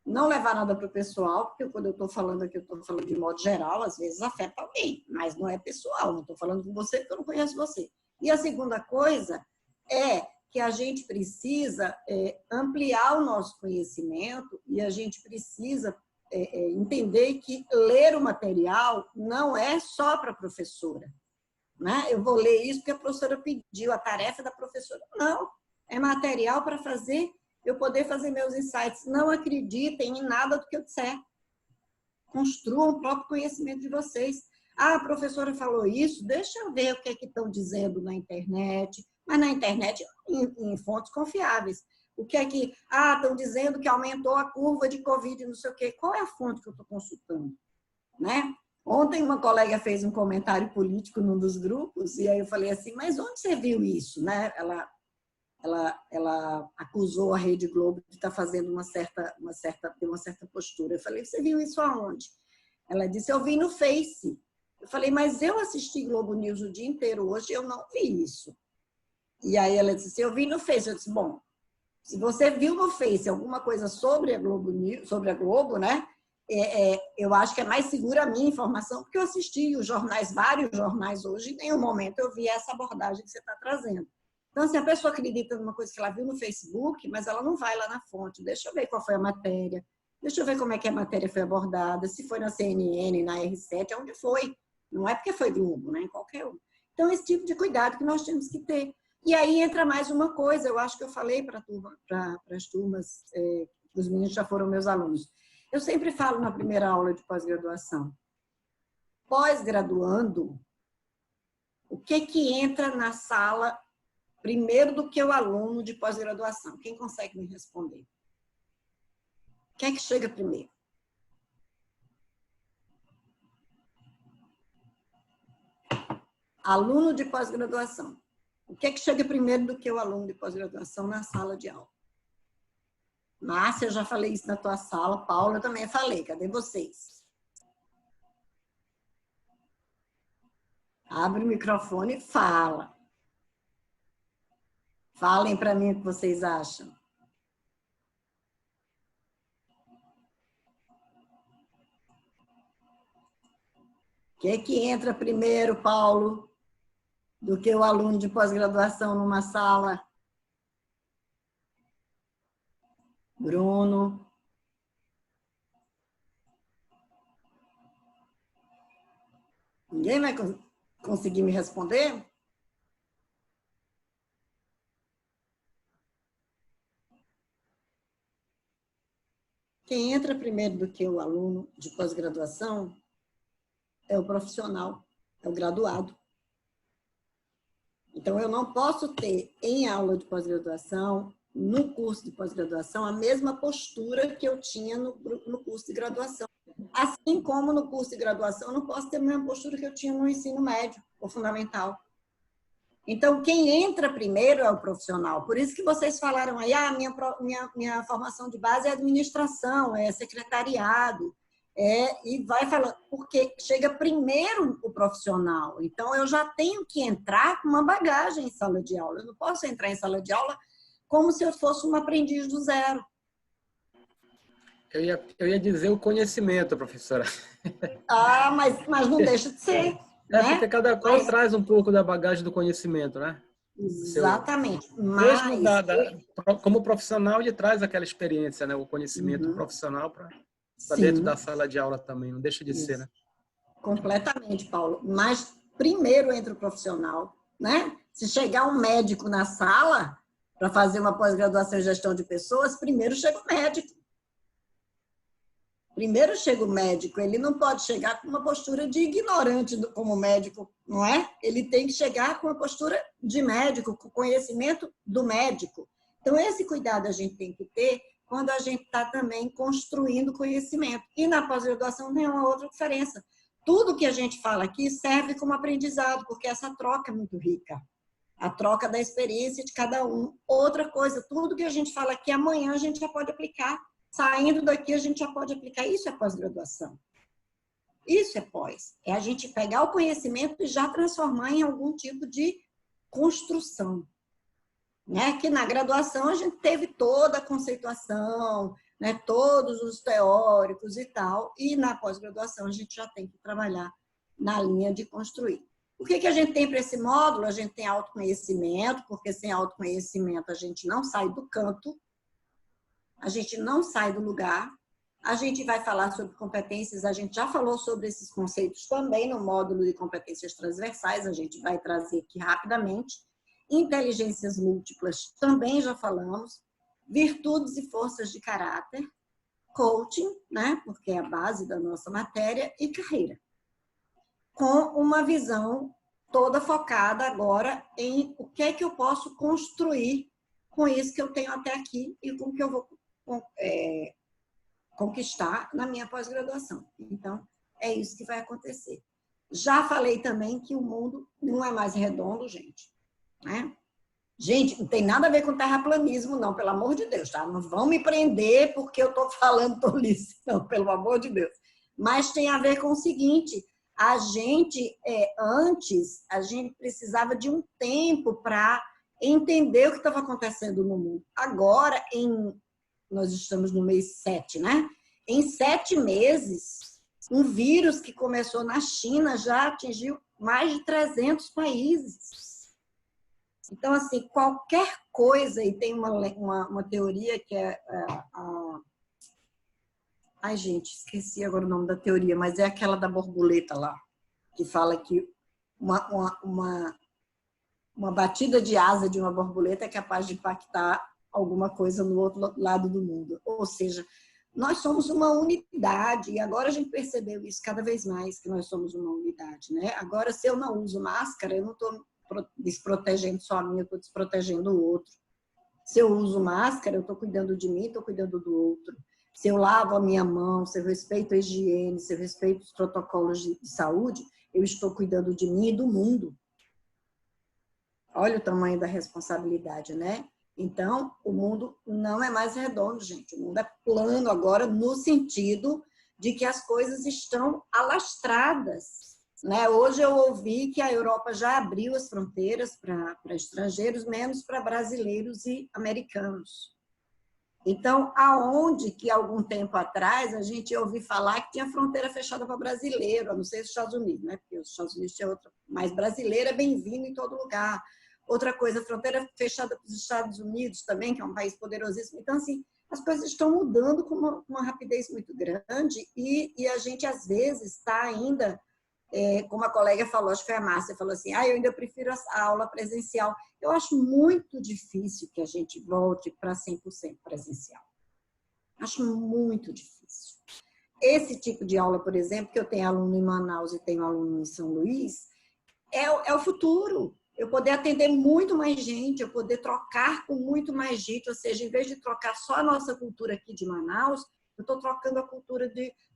Não levar nada para o pessoal, porque quando eu estou falando aqui, eu estou falando de modo geral, às vezes afeta alguém, mas não é pessoal, não estou falando com você porque eu não conheço você. E a segunda coisa é que a gente precisa ampliar o nosso conhecimento e a gente precisa entender que ler o material não é só para a professora. Né? Eu vou ler isso porque a professora pediu, a tarefa da professora. Não, é material para eu poder fazer meus insights. Não acreditem em nada do que eu disser. Construam o próprio conhecimento de vocês. Ah, a professora falou isso, deixa eu ver o que é que estão dizendo na internet, mas na internet em fontes confiáveis. O que é que... Ah, estão dizendo que aumentou a curva de Covid, não sei o quê. Qual é a fonte que eu estou consultando? Né? Ontem uma colega fez um comentário político num dos grupos, e aí eu falei assim, mas onde você viu isso? Né? Ela acusou a Rede Globo de estar fazendo uma certa postura. Eu falei, você viu isso aonde? Ela disse, eu vi no Face. Eu falei, mas eu assisti Globo News o dia inteiro hoje, eu não vi isso. E aí ela disse, eu vi no Face. Eu disse, bom, se você viu no Face alguma coisa sobre a Globo News, sobre a Globo, né? Eu acho que é mais segura a minha informação, porque eu assisti os jornais, vários jornais hoje, e em nenhum momento eu vi essa abordagem que você está trazendo. Então, se a pessoa acredita numa coisa que ela viu no Facebook, mas ela não vai lá na fonte, deixa eu ver qual foi a matéria, deixa eu ver como é que a matéria foi abordada, se foi na CNN, na R7, onde foi. Não é porque foi Globo, né? Em qualquer um. Então, esse tipo de cuidado que nós temos que ter. E aí entra mais uma coisa, eu acho que eu falei para as turmas, os meninos já foram meus alunos. Eu sempre falo na primeira aula de pós-graduação, pós-graduando, o que entra na sala primeiro do que o aluno de pós-graduação? Quem consegue me responder? O que chega primeiro? Aluno de pós-graduação. O que chega primeiro do que o aluno de pós-graduação na sala de aula? Márcia, eu já falei isso na tua sala. Paula, eu também falei. Cadê vocês? Abre o microfone e fala. Falem para mim o que vocês acham. O que entra primeiro, Paulo, do que o aluno de pós-graduação numa sala? Bruno. Ninguém vai conseguir me responder? Quem entra primeiro do que o aluno de pós-graduação é o profissional, é o graduado. Então, eu não posso ter em aula de pós-graduação, no curso de pós-graduação, a mesma postura que eu tinha no curso de graduação. Assim como no curso de graduação, eu não posso ter a mesma postura que eu tinha no ensino médio ou fundamental. Então, quem entra primeiro é o profissional. Por isso que vocês falaram aí, minha formação de base é administração, é secretariado, e vai falando, porque chega primeiro o profissional. Então, eu já tenho que entrar com uma bagagem em sala de aula. Eu não posso entrar em sala de aula como se eu fosse um aprendiz do zero. Eu ia dizer o conhecimento, professora. Ah, mas não deixa de ser. Né? Porque cada qual traz um pouco da bagagem do conhecimento, né? Exatamente. Mesmo como profissional, ele traz aquela experiência, né? O conhecimento profissional para dentro da sala de aula também, não deixa de ser, né? Completamente, Paulo. Mas primeiro entra o profissional, né? Se chegar um médico na sala para fazer uma pós-graduação em gestão de pessoas, primeiro chega o médico. Primeiro chega o médico, ele não pode chegar com uma postura de ignorante como médico, não é? Ele tem que chegar com uma postura de médico, com conhecimento do médico. Então, esse cuidado a gente tem que ter quando a gente está também construindo conhecimento. E na pós-graduação não tem uma outra diferença. Tudo que a gente fala aqui serve como aprendizado, porque essa troca é muito rica. A troca da experiência de cada um. Outra coisa, tudo que a gente fala aqui, amanhã a gente já pode aplicar. Saindo daqui, a gente já pode aplicar. Isso é pós-graduação. Isso é pós. É a gente pegar o conhecimento e já transformar em algum tipo de construção. Né? Que na graduação a gente teve toda a conceituação, né? Todos os teóricos e tal. E na pós-graduação a gente já tem que trabalhar na linha de construir. O que a gente tem para esse módulo? A gente tem autoconhecimento, porque sem autoconhecimento a gente não sai do canto, a gente não sai do lugar. A gente vai falar sobre competências, a gente já falou sobre esses conceitos também no módulo de competências transversais, a gente vai trazer aqui rapidamente. Inteligências múltiplas, também já falamos. Virtudes e forças de caráter. Coaching, né? Porque é a base da nossa matéria, e carreira. Com uma visão toda focada agora em o que é que eu posso construir com isso que eu tenho até aqui e com o que eu vou conquistar na minha pós-graduação. Então, é isso que vai acontecer. Já falei também que o mundo não é mais redondo, gente. Né? Gente, não tem nada a ver com terraplanismo, não, pelo amor de Deus, tá? Não vão me prender porque eu estou falando tolice, não, pelo amor de Deus. Mas tem a ver com o seguinte, a gente, antes, a gente precisava de um tempo para entender o que estava acontecendo no mundo. Agora, nós estamos no mês 7, né? Em 7 meses, um vírus que começou na China já atingiu mais de 300 países. Então, assim, qualquer coisa, e tem uma teoria que é ai, gente, esqueci agora o nome da teoria, mas é aquela da borboleta lá, que fala que uma batida de asa de uma borboleta é capaz de impactar alguma coisa no outro lado do mundo. Ou seja, nós somos uma unidade, e agora a gente percebeu isso cada vez mais, que nós somos uma unidade, né? Agora, se eu não uso máscara, eu não estou desprotegendo só a mim, eu estou desprotegendo o outro. Se eu uso máscara, eu estou cuidando de mim, estou cuidando do outro. Se eu lavo a minha mão, se eu respeito a higiene, se eu respeito os protocolos de saúde, eu estou cuidando de mim e do mundo. Olha o tamanho da responsabilidade, né? Então, o mundo não é mais redondo, gente. O mundo é plano agora no sentido de que as coisas estão alastradas. Né? Hoje eu ouvi que a Europa já abriu as fronteiras para estrangeiros, menos para brasileiros e americanos. Então, aonde que algum tempo atrás a gente ouviu falar que tinha fronteira fechada para brasileiro, a não ser os Estados Unidos, né? Porque os Estados Unidos tinha outra, mas brasileiro é bem-vindo em todo lugar. Outra coisa, fronteira fechada para os Estados Unidos também, que é um país poderosíssimo. Então, assim, as coisas estão mudando com uma rapidez muito grande e a gente, às vezes, está ainda, como a colega falou, acho que foi a Márcia, falou assim, eu ainda prefiro a aula presencial. Eu acho muito difícil que a gente volte para 100% presencial. Acho muito difícil. Esse tipo de aula, por exemplo, que eu tenho aluno em Manaus e tenho aluno em São Luís, é o futuro. Eu poder atender muito mais gente, eu poder trocar com muito mais gente, ou seja, em vez de trocar só a nossa cultura aqui de Manaus, eu estou trocando a cultura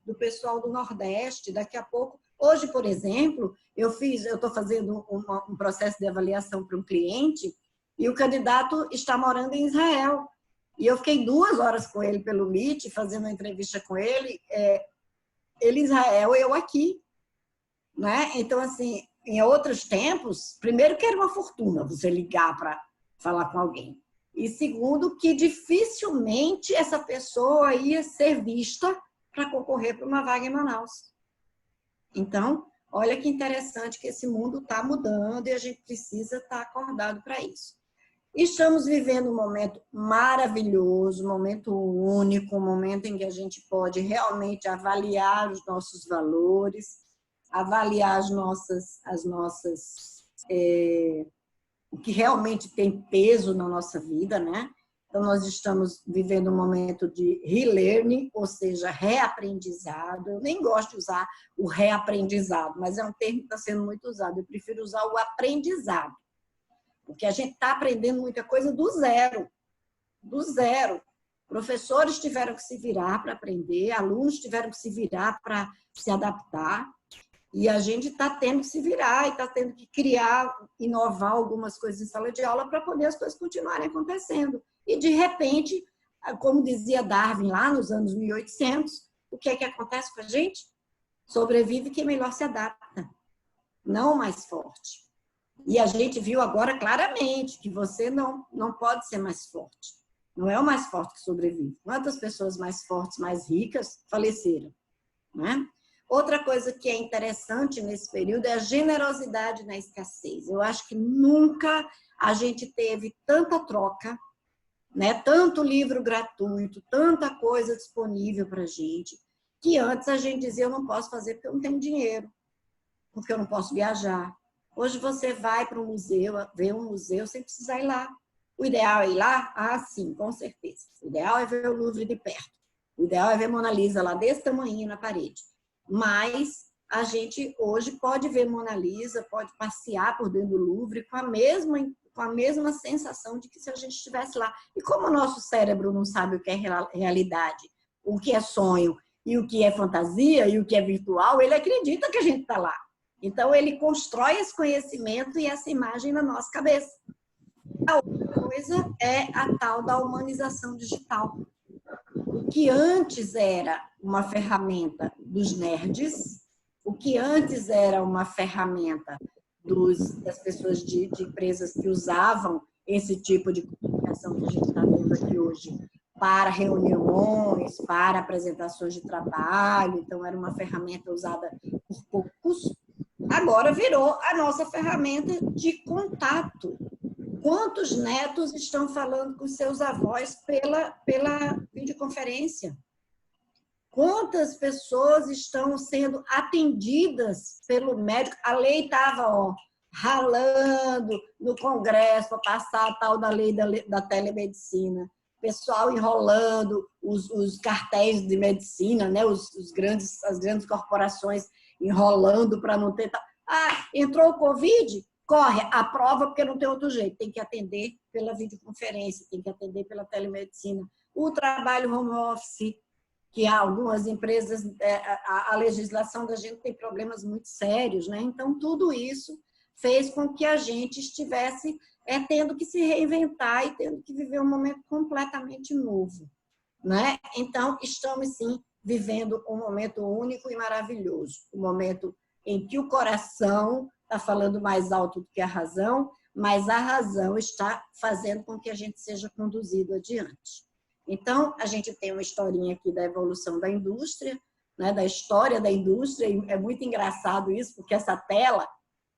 do pessoal do Nordeste. Daqui a pouco, hoje, por exemplo, eu estou fazendo um processo de avaliação para um cliente e o candidato está morando em Israel. E eu fiquei 2 horas com ele pelo Meet, fazendo uma entrevista com ele, ele em Israel, eu aqui. Né? Então, assim, em outros tempos, primeiro que era uma fortuna você ligar para falar com alguém. E segundo, que dificilmente essa pessoa ia ser vista para concorrer para uma vaga em Manaus. Então, olha que interessante que esse mundo está mudando e a gente precisa estar acordado para isso. Estamos vivendo um momento maravilhoso, um momento único, um momento em que a gente pode realmente avaliar os nossos valores, avaliar o que realmente tem peso na nossa vida, né? Então, nós estamos vivendo um momento de relearning, ou seja, reaprendizado. Eu nem gosto de usar o reaprendizado, mas é um termo que está sendo muito usado. Eu prefiro usar o aprendizado, porque a gente está aprendendo muita coisa do zero. Do zero. Professores tiveram que se virar para aprender, alunos tiveram que se virar para se adaptar, e a gente está tendo que se virar e está tendo que criar, inovar algumas coisas em sala de aula para poder as coisas continuarem acontecendo. E, de repente, como dizia Darwin lá nos anos 1800, o que é que acontece com a gente? Sobrevive quem melhor se adapta, não o mais forte. E a gente viu agora claramente que você não pode ser mais forte. Não é o mais forte que sobrevive. Quantas pessoas mais fortes, mais ricas, faleceram? Né? Outra coisa que é interessante nesse período é a generosidade na escassez. Eu acho que nunca a gente teve tanta troca, né? Tanto livro gratuito, tanta coisa disponível para a gente, que antes a gente dizia, eu não posso fazer porque eu não tenho dinheiro, porque eu não posso viajar. Hoje você vai para um museu, ver um museu sem precisar ir lá. O ideal é ir lá? Ah, sim, com certeza. O ideal é ver o Louvre de perto. O ideal é ver Mona Lisa lá desse tamanho na parede. Mas a gente hoje pode ver Mona Lisa, pode passear por dentro do Louvre com a mesma sensação de que se a gente estivesse lá. E como o nosso cérebro não sabe o que é realidade, o que é sonho e o que é fantasia e o que é virtual, ele acredita que a gente está lá. Então, ele constrói esse conhecimento e essa imagem na nossa cabeça. A outra coisa é a tal da humanização digital. O que antes era uma ferramenta dos nerds, o que antes era uma ferramenta das pessoas de empresas que usavam esse tipo de comunicação que a gente está vendo aqui hoje para reuniões, para apresentações de trabalho, então era uma ferramenta usada por poucos, agora virou a nossa ferramenta de contato. Quantos netos estão falando com seus avós pela videoconferência? Quantas pessoas estão sendo atendidas pelo médico? A lei estava ralando no Congresso para passar a tal da lei da telemedicina. Pessoal enrolando os cartéis de medicina, né? As grandes corporações enrolando para não ter... Ah, entrou o Covid? Corre, aprova porque não tem outro jeito. Tem que atender pela videoconferência, tem que atender pela telemedicina. O trabalho home office, que há algumas empresas, a legislação da gente tem problemas muito sérios, né? Então, tudo isso fez com que a gente estivesse tendo que se reinventar e tendo que viver um momento completamente novo, né? Então, estamos, sim, vivendo um momento único e maravilhoso. Um momento em que o coração está falando mais alto do que a razão, mas a razão está fazendo com que a gente seja conduzido adiante. Então, a gente tem uma historinha aqui da evolução da indústria, né, da história da indústria, e é muito engraçado isso, porque essa tela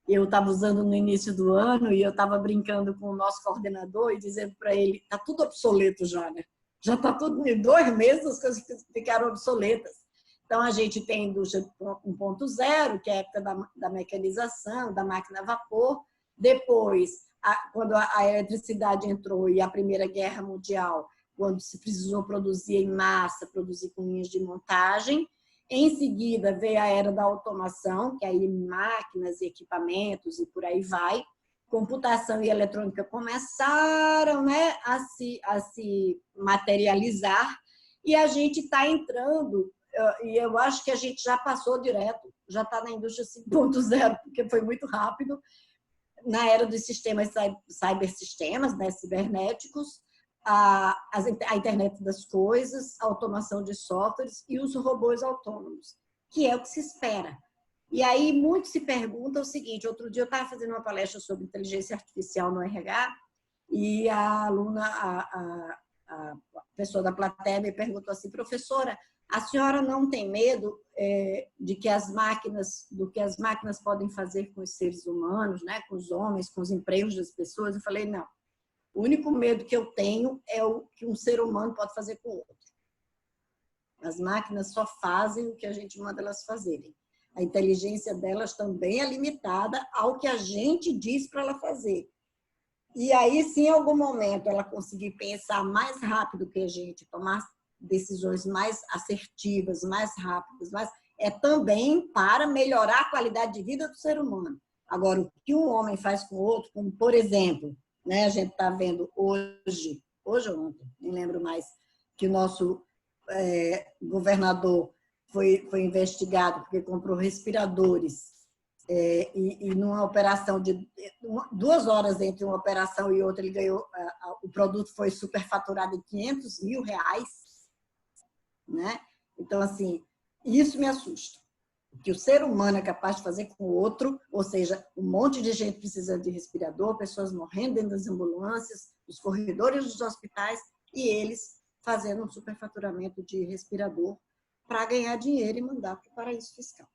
eu estava usando no início do ano e eu estava brincando com o nosso coordenador e dizendo para ele, está tudo obsoleto já, né? Já está tudo, em 2 meses as coisas ficaram obsoletas. Então, a gente tem a indústria 1.0, que é a época da mecanização, da máquina a vapor. Depois, quando a eletricidade entrou e a Primeira Guerra Mundial, quando se precisou produzir em massa, produzir com linhas de montagem. Em seguida, veio a era da automação, que aí máquinas e equipamentos e por aí vai. Computação e eletrônica começaram, né, a se materializar e a gente está entrando, e eu acho que a gente já passou direto, já está na indústria 5.0, porque foi muito rápido, na era dos sistemas cybersistemas, né, cibernéticos, a internet das coisas, a automação de softwares e os robôs autônomos, que é o que se espera. E aí, muito se pergunta o seguinte, outro dia eu estava fazendo uma palestra sobre inteligência artificial no RH e a aluna, a pessoa da plateia me perguntou assim, professora, a senhora não tem medo do que as máquinas podem fazer com os seres humanos, né, com os homens, com os empregos das pessoas? Eu falei, não. O único medo que eu tenho é o que um ser humano pode fazer com o outro. As máquinas só fazem o que a gente manda elas fazerem. A inteligência delas também é limitada ao que a gente diz para ela fazer. E aí, se em algum momento ela conseguir pensar mais rápido que a gente, tomar decisões mais assertivas, mais rápidas, é também para melhorar a qualidade de vida do ser humano. Agora, o que um homem faz com o outro, como por exemplo, né, a gente está vendo hoje ou ontem, nem lembro mais, que o nosso governador foi investigado porque comprou respiradores e numa operação de 2 horas entre uma operação e outra, ele ganhou, o produto foi superfaturado em R$500 mil, né? Então, assim, isso me assusta. O que o ser humano é capaz de fazer com o outro, ou seja, um monte de gente precisando de respirador, pessoas morrendo dentro das ambulâncias, os corredores dos hospitais, e eles fazendo um superfaturamento de respirador para ganhar dinheiro e mandar para o paraíso fiscal.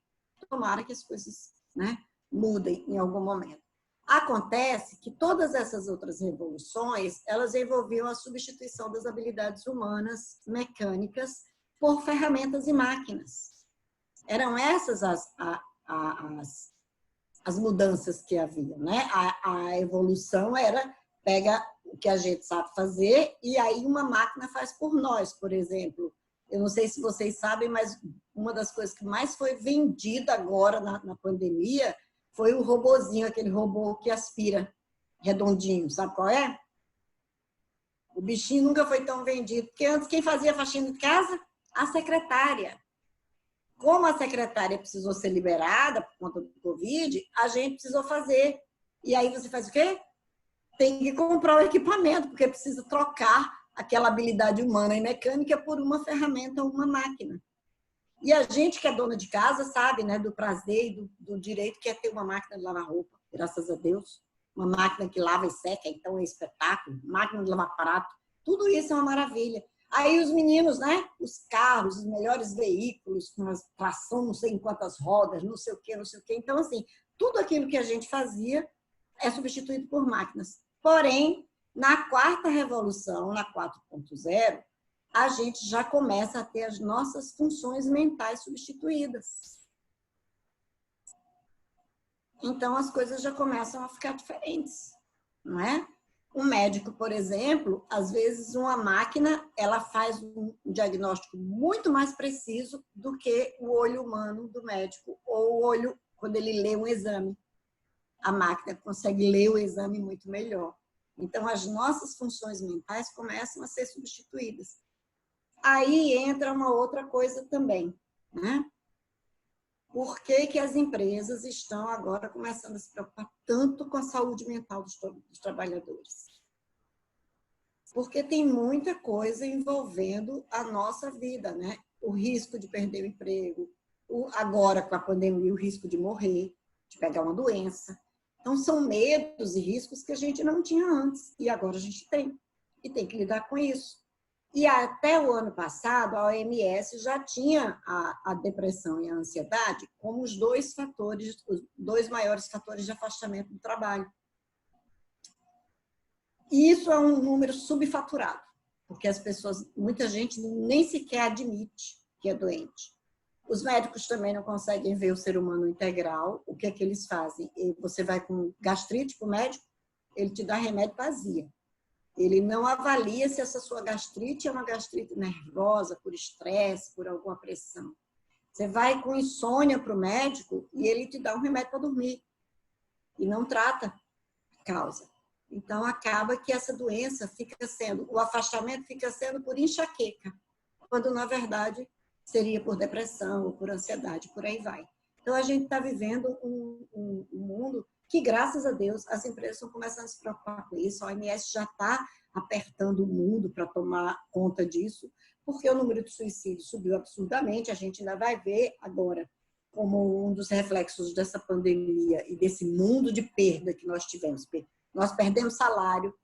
Tomara que as coisas, né, mudem em algum momento. Acontece que todas essas outras revoluções, elas envolviam a substituição das habilidades humanas, mecânicas, por ferramentas e máquinas. Eram essas as mudanças que haviam, né? A evolução era, pega o que a gente sabe fazer e aí uma máquina faz por nós, por exemplo. Eu não sei se vocês sabem, mas uma das coisas que mais foi vendida agora na pandemia foi o robozinho, aquele robô que aspira, redondinho. Sabe qual é? O bichinho nunca foi tão vendido. Porque antes, quem fazia a faxina de casa? A secretária. Como a secretária precisou ser liberada por conta do Covid, a gente precisou fazer. E aí você faz o quê? Tem que comprar o equipamento, porque precisa trocar aquela habilidade humana e mecânica por uma ferramenta, uma máquina. E a gente que é dona de casa sabe, né, do prazer e do direito que é ter uma máquina de lavar roupa, graças a Deus. Uma máquina que lava e seca, então é espetáculo. Máquina de lavar prato. Tudo isso é uma maravilha. Aí os meninos, né, os carros, os melhores veículos, com uma tração não sei em quantas rodas, não sei o quê, não sei o quê. Então, assim, tudo aquilo que a gente fazia é substituído por máquinas. Porém, na quarta revolução, na 4.0, a gente já começa a ter as nossas funções mentais substituídas. Então, as coisas já começam a ficar diferentes, não é? Um médico, por exemplo, às vezes uma máquina, ela faz um diagnóstico muito mais preciso do que o olho humano do médico, ou o olho, quando ele lê um exame. A máquina consegue ler o exame muito melhor. Então, as nossas funções mentais começam a ser substituídas. Aí entra uma outra coisa também, né? Por que as empresas estão agora começando a se preocupar tanto com a saúde mental dos trabalhadores? Porque tem muita coisa envolvendo a nossa vida, né? O risco de perder o emprego, agora com a pandemia, o risco de morrer, de pegar uma doença. Então, são medos e riscos que a gente não tinha antes, e agora a gente tem. E tem que lidar com isso. E até o ano passado, a OMS já tinha a depressão e a ansiedade como os dois maiores fatores de afastamento do trabalho. E isso é um número subfaturado, porque as pessoas, muita gente nem sequer admite que é doente. Os médicos também não conseguem ver o ser humano integral. O que é que eles fazem? Você vai com gastrite para o médico, ele te dá remédio para azia. Ele não avalia se essa sua gastrite é uma gastrite nervosa, por estresse, por alguma pressão. Você vai com insônia para o médico e ele te dá um remédio para dormir. E não trata a causa. Então, acaba que essa doença fica sendo, o afastamento fica sendo por enxaqueca, quando, na verdade, seria por depressão ou por ansiedade, por aí vai. Então, a gente está vivendo um mundo que, graças a Deus, as empresas estão começando a se preocupar com isso. A OMS já está apertando o mundo para tomar conta disso, porque o número de suicídios subiu absurdamente. A gente ainda vai ver agora como um dos reflexos dessa pandemia e desse mundo de perda que nós tivemos. Nós perdemos salário,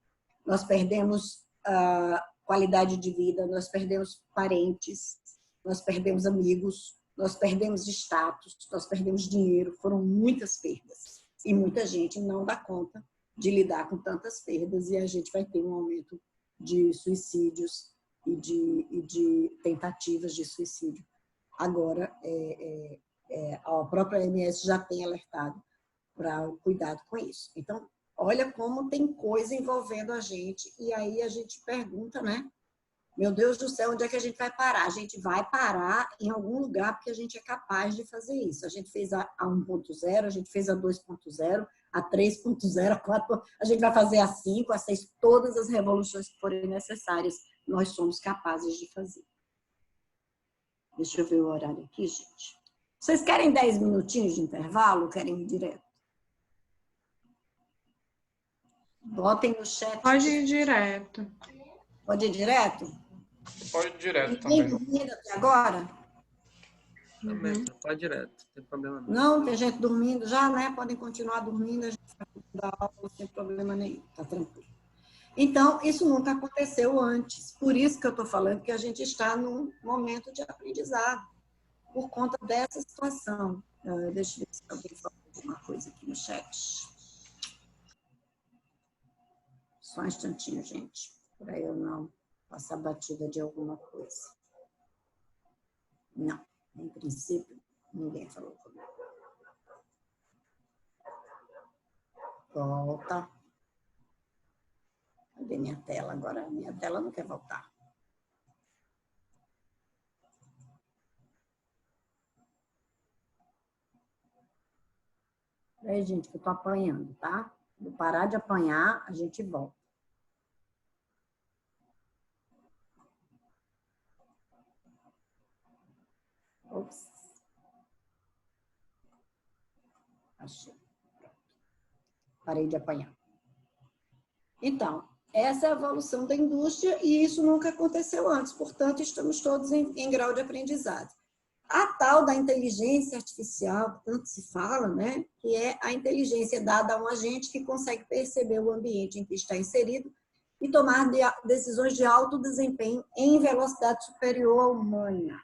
nós perdemos qualidade de vida, nós perdemos parentes, nós perdemos amigos, nós perdemos status, nós perdemos dinheiro. Foram muitas perdas. E muita gente não dá conta de lidar com tantas perdas e a gente vai ter um aumento de suicídios e de tentativas de suicídio. Agora, a própria OMS já tem alertado para o cuidado com isso. Então, olha como tem coisa envolvendo a gente e aí a gente pergunta, né? Meu Deus do céu, onde é que a gente vai parar? A gente vai parar em algum lugar porque a gente é capaz de fazer isso. A gente fez a 1.0, a gente fez a 2.0, a 3.0, a 4, a gente vai fazer a 5, a 6, todas as revoluções que forem necessárias, nós somos capazes de fazer. Deixa eu ver o horário aqui, gente. Vocês querem 10 minutinhos de intervalo ou querem ir direto? Botem no chat. Pode ir direto. Pode ir direto? Pode ir direto Ninguém também. dormindo até agora? Também, pode ir direto, não tem problema não. Não, tem gente dormindo já, né? Podem continuar dormindo, a gente vai dar aula sem problema nenhum, tá tranquilo. Então, isso nunca aconteceu antes. Por isso que eu estou falando que a gente está num momento de aprendizado. por conta dessa situação. Deixa eu ver se alguém falou alguma coisa aqui no chat. Só um instantinho, gente, para eu não passar batida de alguma coisa. Não, em princípio, ninguém falou comigo. Volta. Cadê minha tela agora? Minha tela não quer voltar. Peraí, gente, que eu tô apanhando, tá? Vou parar de apanhar, a gente volta. Ops. Achei. Parei de apanhar. Então, essa é a evolução da indústria e isso nunca aconteceu antes. Portanto, estamos todos em grau de aprendizado. A tal da inteligência artificial, que tanto se fala, né, que é a inteligência dada a um agente que consegue perceber o ambiente em que está inserido e tomar decisões de alto desempenho em velocidade superior à humana.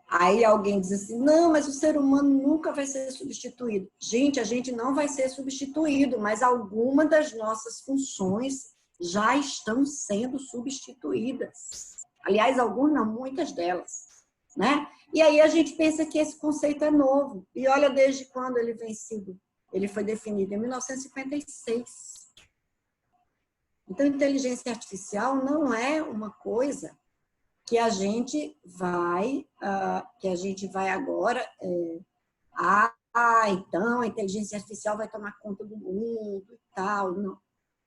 Aí alguém diz assim, não, mas o ser humano nunca vai ser substituído. Gente, a gente não vai ser substituído, mas algumas das nossas funções já estão sendo substituídas. Aliás, algumas não, muitas delas, né? E aí a gente pensa que esse conceito é novo. E olha desde quando ele vem sido. Ele foi definido em 1956. Então, inteligência artificial não é uma coisa que a gente vai agora, então a inteligência artificial vai tomar conta do mundo e tal. Não.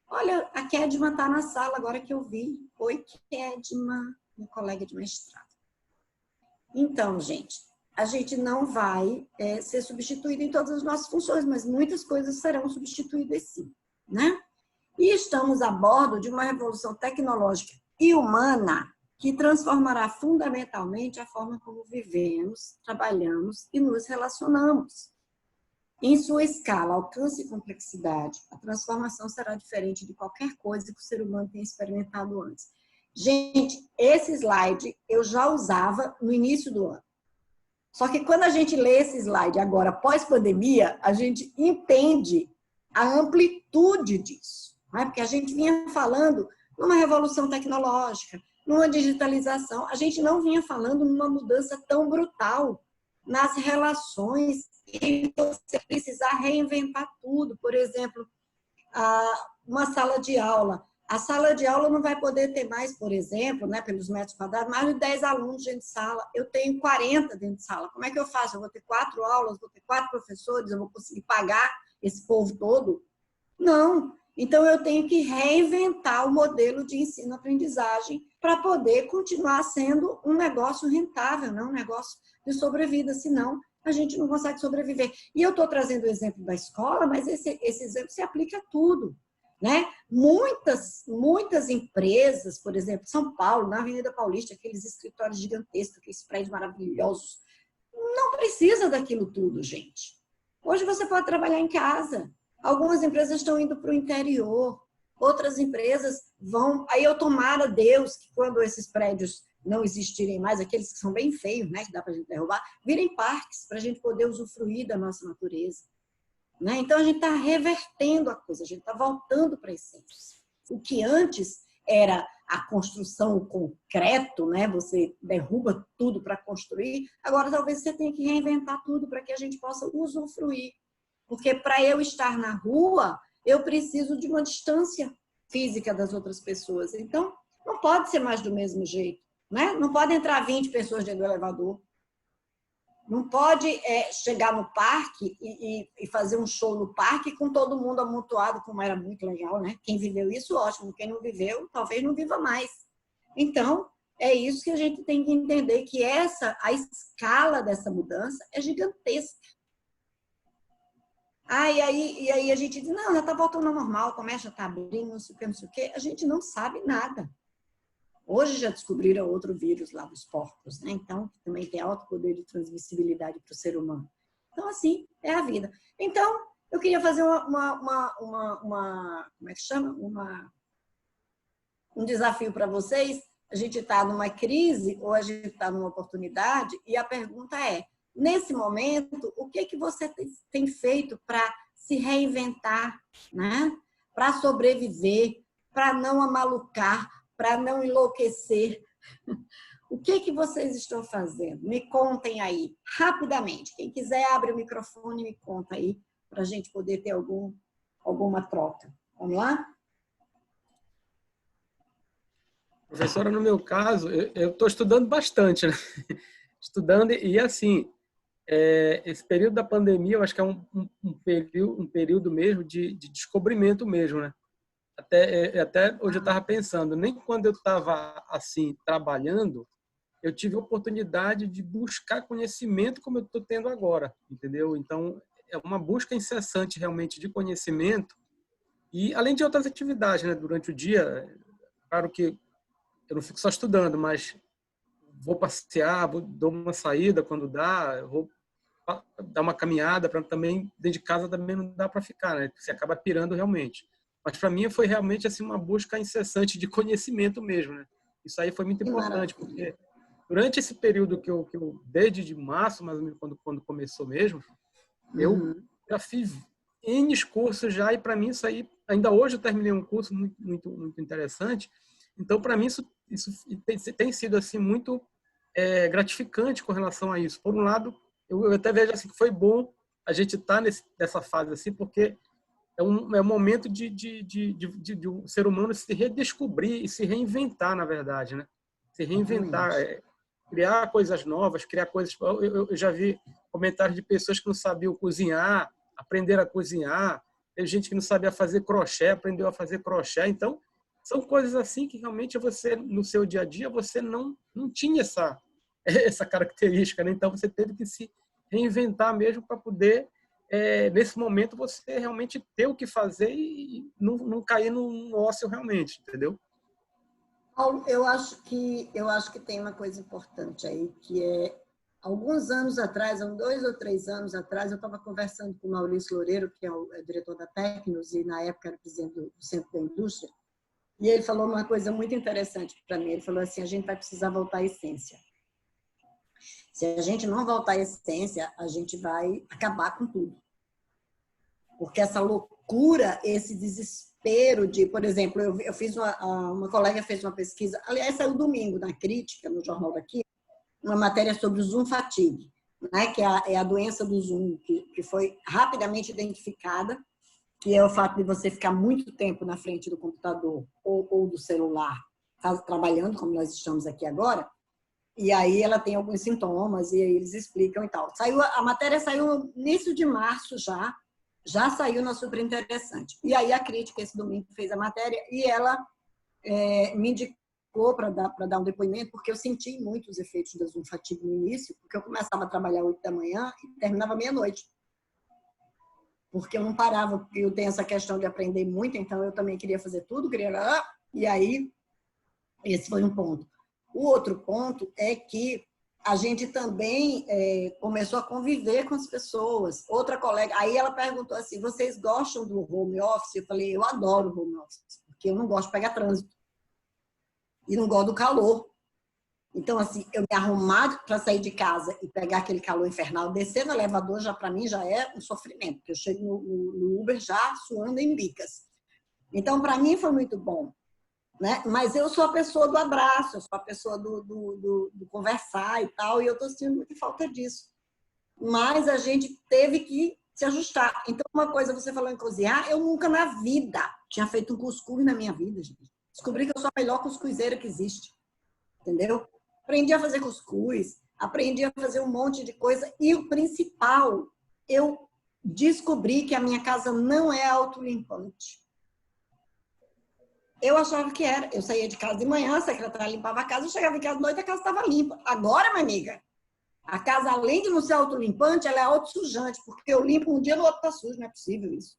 Olha, a Kedma está na sala agora que eu vi. Oi, Kedma, minha colega de mestrado. Então, gente, a gente não vai ser substituído em todas as nossas funções, mas muitas coisas serão substituídas sim, né? E estamos a bordo de uma revolução tecnológica e humana que transformará fundamentalmente a forma como vivemos, trabalhamos e nos relacionamos. Em sua escala, alcance e complexidade, a transformação será diferente de qualquer coisa que o ser humano tenha experimentado antes. Gente, esse slide eu já usava no início do ano. Só que quando a gente lê esse slide agora, pós-pandemia, a gente entende a amplitude disso. Não é? Porque a gente vinha falando numa revolução tecnológica, numa digitalização. A gente não vinha falando numa mudança tão brutal nas relações e você precisar reinventar tudo. Por exemplo, uma sala de aula. A sala de aula não vai poder ter mais, por exemplo, né, pelos metros quadrados, mais de 10 alunos dentro de sala. Eu tenho 40 dentro de sala. Como é que eu faço? Eu vou ter 4 aulas, vou ter 4 professores, eu vou conseguir pagar esse povo todo? Não. Então, eu tenho que reinventar o modelo de ensino-aprendizagem para poder continuar sendo um negócio rentável, não um negócio de sobrevida, senão a gente não consegue sobreviver. E eu estou trazendo o exemplo da escola, mas esse exemplo se aplica a tudo, né? Muitas empresas, por exemplo, São Paulo, na Avenida Paulista, aqueles escritórios gigantescos, aqueles prédios maravilhosos, não precisa daquilo tudo, gente. Hoje você pode trabalhar em casa. Algumas empresas estão indo para o interior, outras empresas vão... Aí eu tomara Deus que quando esses prédios não existirem mais, aqueles que são bem feios, né, que dá para a gente derrubar, virem parques para a gente poder usufruir da nossa natureza. Né? Então, a gente está revertendo a coisa, a gente está voltando para a essência. O que antes era a construção, o concreto, né? Você derruba tudo para construir, agora talvez você tenha que reinventar tudo para que a gente possa usufruir. Porque para eu estar na rua, eu preciso de uma distância física das outras pessoas. Então, não pode ser mais do mesmo jeito. Né? Não pode entrar 20 pessoas dentro do elevador. Não pode chegar no parque e fazer um show no parque com todo mundo amontoado, como era muito legal. Né? Quem viveu isso, ótimo. Quem não viveu, talvez não viva mais. Então, é isso que a gente tem que entender, que a escala dessa mudança é gigantesca. E aí a gente diz, não, já está voltando ao normal, o comércio já está abrindo, não sei o que. A gente não sabe nada. Hoje já descobriram outro vírus lá dos porcos, né? Então, também tem alto poder de transmissibilidade para o ser humano. Então, assim, é a vida. Então, eu queria fazer como é que chama? Um desafio para vocês. a gente está numa crise ou a gente está numa oportunidade, e a pergunta é, nesse momento, o que você tem feito para se reinventar, né? Para sobreviver, para não amalucar, para não enlouquecer? O que vocês estão fazendo? Me contem aí, rapidamente. Quem quiser, abre o microfone e me conta aí, para a gente poder ter alguma troca. Vamos lá? Professora, no meu caso, eu estou estudando bastante, né? Estudando e assim, esse período da pandemia, eu acho que é um período mesmo de descobrimento mesmo, né? Até hoje eu estava pensando, nem quando eu estava assim, trabalhando, eu tive a oportunidade de buscar conhecimento como eu estou tendo agora, entendeu? Então, é uma busca incessante realmente de conhecimento e além de outras atividades, né? Durante o dia, claro que eu não fico só estudando, mas vou passear, dou uma saída quando dá, vou dar uma caminhada, para também, dentro de casa também não dá para ficar, né? Você acaba pirando realmente. Mas para mim foi realmente assim uma busca incessante de conhecimento mesmo, né? Isso aí foi muito importante, porque durante esse período que eu desde de março, mais ou menos, quando começou mesmo, eu já fiz N cursos já, e para mim isso aí, ainda hoje eu terminei um curso muito interessante. Então, para mim, isso tem sido assim, muito gratificante com relação a isso. Por um lado, eu até vejo assim, que foi bom a gente estar nessa fase, assim, porque é um momento de o ser humano se redescobrir e se reinventar, na verdade, né? Se reinventar, criar coisas novas, criar coisas... Eu já vi comentários de pessoas que não sabiam cozinhar, aprenderam a cozinhar. Tem gente que não sabia fazer crochê, aprendeu a fazer crochê. Então, são coisas assim que realmente você, no seu dia a dia, você não tinha essa característica, né? Então, você teve que se reinventar mesmo para poder, nesse momento, você realmente ter o que fazer e não cair no ócio realmente, entendeu? Paulo, eu acho que tem uma coisa importante aí, que é, alguns anos atrás, há 2 ou 3 anos atrás, eu estava conversando com o Maurício Loureiro, que é o diretor da Tecnos, e na época era presidente do Centro da Indústria, e ele falou uma coisa muito interessante para mim. Ele falou assim, a gente vai precisar voltar à essência. Se a gente não voltar à essência, a gente vai acabar com tudo. Porque essa loucura, esse desespero de... Por exemplo, eu fiz uma colega fez uma pesquisa, aliás, saiu domingo na Crítica, no jornal daqui, uma matéria sobre o Zoom fatigue, né? Que é a doença do Zoom, que foi rapidamente identificada, que é o fato de você ficar muito tempo na frente do computador ou do celular, trabalhando, como nós estamos aqui agora, e aí ela tem alguns sintomas, e aí eles explicam e tal. A matéria saiu no início de março já saiu na Super Interessante. E aí a Crítica, esse domingo, fez a matéria, e ela me indicou para dar um depoimento, porque eu senti muito os efeitos da Zoom fatigue no início, porque eu começava a trabalhar 8 da manhã e terminava meia-noite. Porque eu não parava, porque eu tenho essa questão de aprender muito, então eu também queria fazer tudo, e aí, esse foi um ponto. O outro ponto é que a gente também começou a conviver com as pessoas. Outra colega, aí ela perguntou assim, vocês gostam do home office? Eu falei, eu adoro home office, porque eu não gosto de pegar trânsito. E não gosto do calor. Então, assim, eu me arrumar para sair de casa e pegar aquele calor infernal, descer no elevador, já para mim já é um sofrimento, porque eu chego no Uber já suando em bicas. Então, para mim foi muito bom, né? Mas eu sou a pessoa do abraço, eu sou a pessoa do conversar e tal, e eu estou sentindo muita falta disso. Mas a gente teve que se ajustar. Então, uma coisa, você falou em cozinhar, eu nunca na vida tinha feito um cuscuz na minha vida, gente. Descobri que eu sou a melhor cuscuzeira que existe, entendeu? Aprendi a fazer cuscuz, aprendi a fazer um monte de coisa. E o principal, eu descobri que a minha casa não é autolimpante. Eu achava que era. Eu saía de casa de manhã, a secretária limpava a casa, eu chegava em casa de noite, a casa estava limpa. Agora, minha amiga, a casa, além de não ser autolimpante, ela é autossujante, porque eu limpo um dia, no outro está sujo, não é possível isso.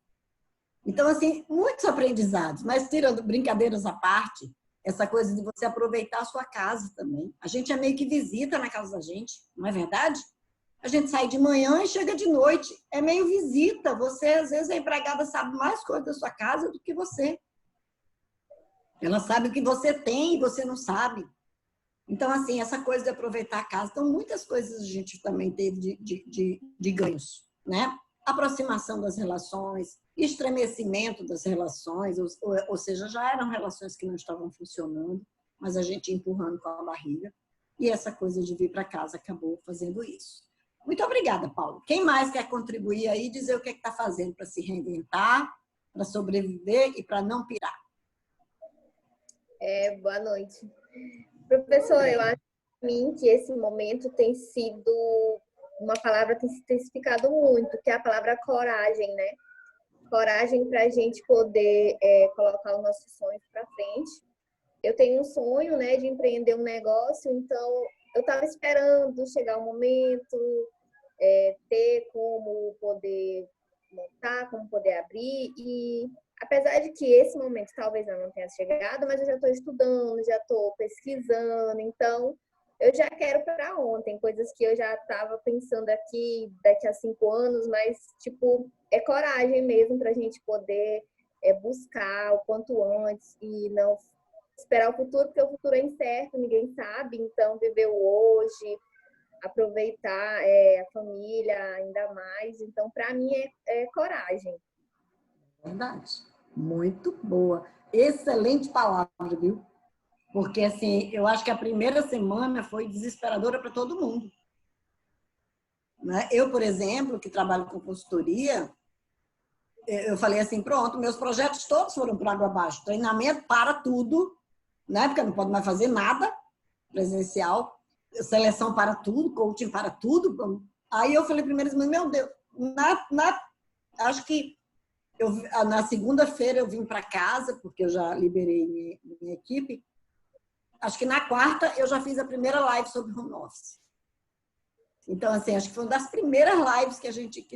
Então, assim, muitos aprendizados, mas tirando brincadeiras à parte, essa coisa de você aproveitar a sua casa também. A gente é meio que visita na casa da gente, não é verdade? A gente sai de manhã e chega de noite. É meio visita. Você, às vezes, a empregada sabe mais coisas da sua casa do que você. Ela sabe o que você tem e você não sabe. Então, assim, essa coisa de aproveitar a casa. Então, muitas coisas a gente também teve de ganhos, né? Aproximação das relações, estremecimento das relações, ou seja, já eram relações que não estavam funcionando, mas a gente empurrando com a barriga. E essa coisa de vir para casa acabou fazendo isso. Muito obrigada, Paulo. Quem mais quer contribuir aí e dizer o que está fazendo para se reinventar, para sobreviver e para não pirar? Boa noite. Professor, eu acho para mim que esse momento tem sido uma palavra que tem se intensificado muito, que é a palavra coragem, né? Coragem para a gente poder colocar os nossos sonhos para frente. Eu tenho um sonho, né, de empreender um negócio, então eu estava esperando chegar o momento, ter como poder montar, como poder abrir, e apesar de que esse momento talvez eu não tenha chegado, mas eu já estou estudando, já estou pesquisando, então eu já quero para ontem, coisas que eu já estava pensando aqui daqui a 5 anos, mas tipo, é coragem mesmo para a gente poder buscar o quanto antes e não esperar o futuro, porque o futuro é incerto, ninguém sabe, então viver o hoje, aproveitar a família ainda mais, então para mim é coragem. Verdade. Muito boa. Excelente palavra, viu? Porque, assim, eu acho que a primeira semana foi desesperadora para todo mundo. Né? Eu, por exemplo, que trabalho com consultoria, eu falei assim, pronto, meus projetos todos foram por água abaixo. Treinamento para tudo, né? Porque não pode mais fazer nada presencial. Seleção para tudo, coaching para tudo. Aí eu falei primeiro, meu Deus, acho que na segunda-feira eu vim para casa, porque eu já liberei minha equipe. Acho que na quarta eu já fiz a primeira live sobre home office. Então, assim, acho que foi uma das primeiras lives que a gente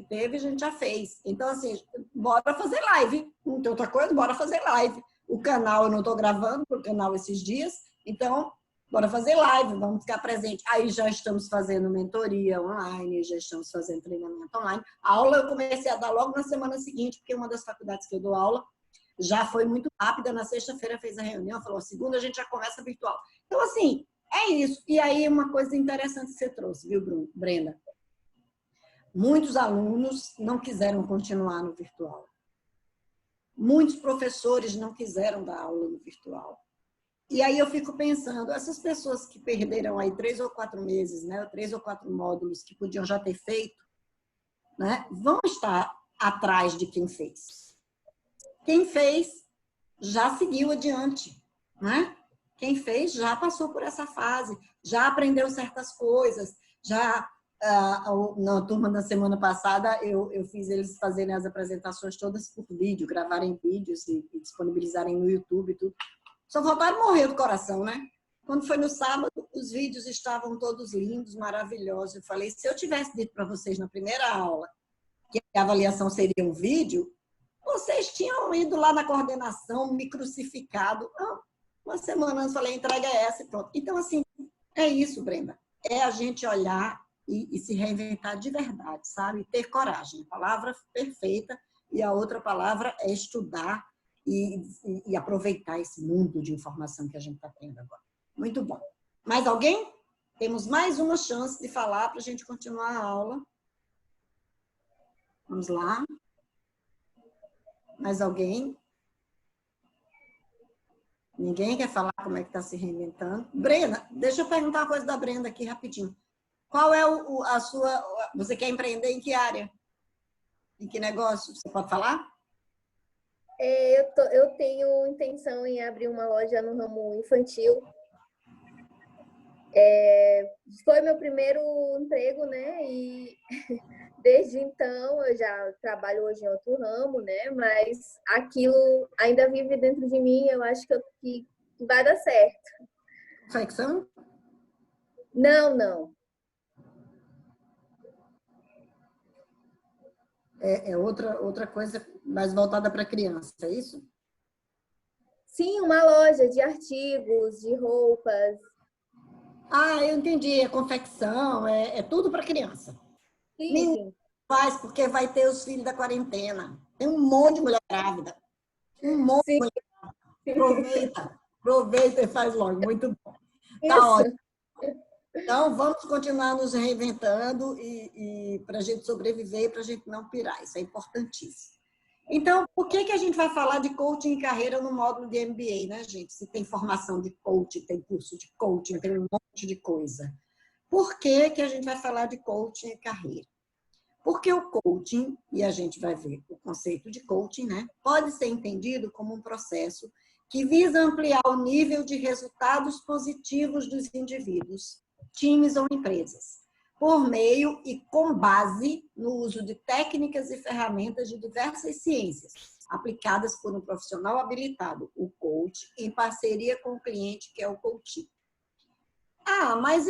já fez. Então, assim, bora fazer live. Não tem outra coisa, bora fazer live. O canal eu não estou gravando, por canal esses dias. Então, bora fazer live, vamos ficar presente. Aí já estamos fazendo mentoria online, já estamos fazendo treinamento online. A aula eu comecei a dar logo na semana seguinte, porque uma das faculdades que eu dou aula já foi muito rápida. Na sexta-feira fez a reunião, falou, segunda a gente já começa virtual. Então, assim, é isso. E aí, uma coisa interessante que você trouxe, viu, Brenda? Muitos alunos não quiseram continuar no virtual. Muitos professores não quiseram dar aula no virtual. E aí eu fico pensando, essas pessoas que perderam aí 3 ou 4 meses, né, 3 ou 4 módulos que podiam já ter feito, né, vão estar atrás de quem fez. Quem fez já seguiu adiante, né? Quem fez já passou por essa fase, já aprendeu certas coisas, já na turma da semana passada eu fiz eles fazerem as apresentações todas por vídeo, gravarem vídeos e disponibilizarem no YouTube e tudo. Só faltaram morrer do coração, né? Quando foi no sábado, os vídeos estavam todos lindos, maravilhosos. Eu falei, se eu tivesse dito para vocês na primeira aula que a avaliação seria um vídeo, vocês tinham ido lá na coordenação, me crucificado. Uma semana antes, falei, entrega essa e pronto. Então, assim, é isso, Brenda. É a gente olhar e se reinventar de verdade, sabe? Ter coragem. A palavra perfeita. E a outra palavra é estudar e aproveitar esse mundo de informação que a gente está tendo agora. Muito bom. Mais alguém? Temos mais uma chance de falar para a gente continuar a aula. Vamos lá. Mais alguém? Ninguém quer falar como é que está se reinventando? Brenda, deixa eu perguntar uma coisa da Brenda aqui rapidinho. Qual é a sua... Você quer empreender em que área? Em que negócio? Você pode falar? Eu tenho intenção em abrir uma loja no ramo infantil. Foi meu primeiro emprego, né? E desde então eu já trabalho hoje em outro ramo, né? Mas aquilo ainda vive dentro de mim. Eu acho que vai dar certo. Confecção? Não. É outra coisa mais voltada para criança, é isso? Sim, uma loja de artigos, de roupas. Ah, eu entendi. É confecção, é tudo para criança. Sim. Faz porque vai ter os filhos da quarentena. Tem um monte de mulher grávida. Um monte de mulher grávida. Aproveita e faz logo. Muito bom. Tá ótimo. Então, vamos continuar nos reinventando e para a gente sobreviver e para a gente não pirar. Isso é importantíssimo. Então, por que a gente vai falar de coaching e carreira no módulo de MBA, né, gente? Se tem formação de coaching, tem curso de coaching, tem um monte de coisa. Por que a gente vai falar de coaching e carreira? Porque o coaching, e a gente vai ver o conceito de coaching, né, pode ser entendido como um processo que visa ampliar o nível de resultados positivos dos indivíduos, times ou empresas, por meio e com base no uso de técnicas e ferramentas de diversas ciências, aplicadas por um profissional habilitado, o coach, em parceria com o cliente, que é o coaching. Ah, mas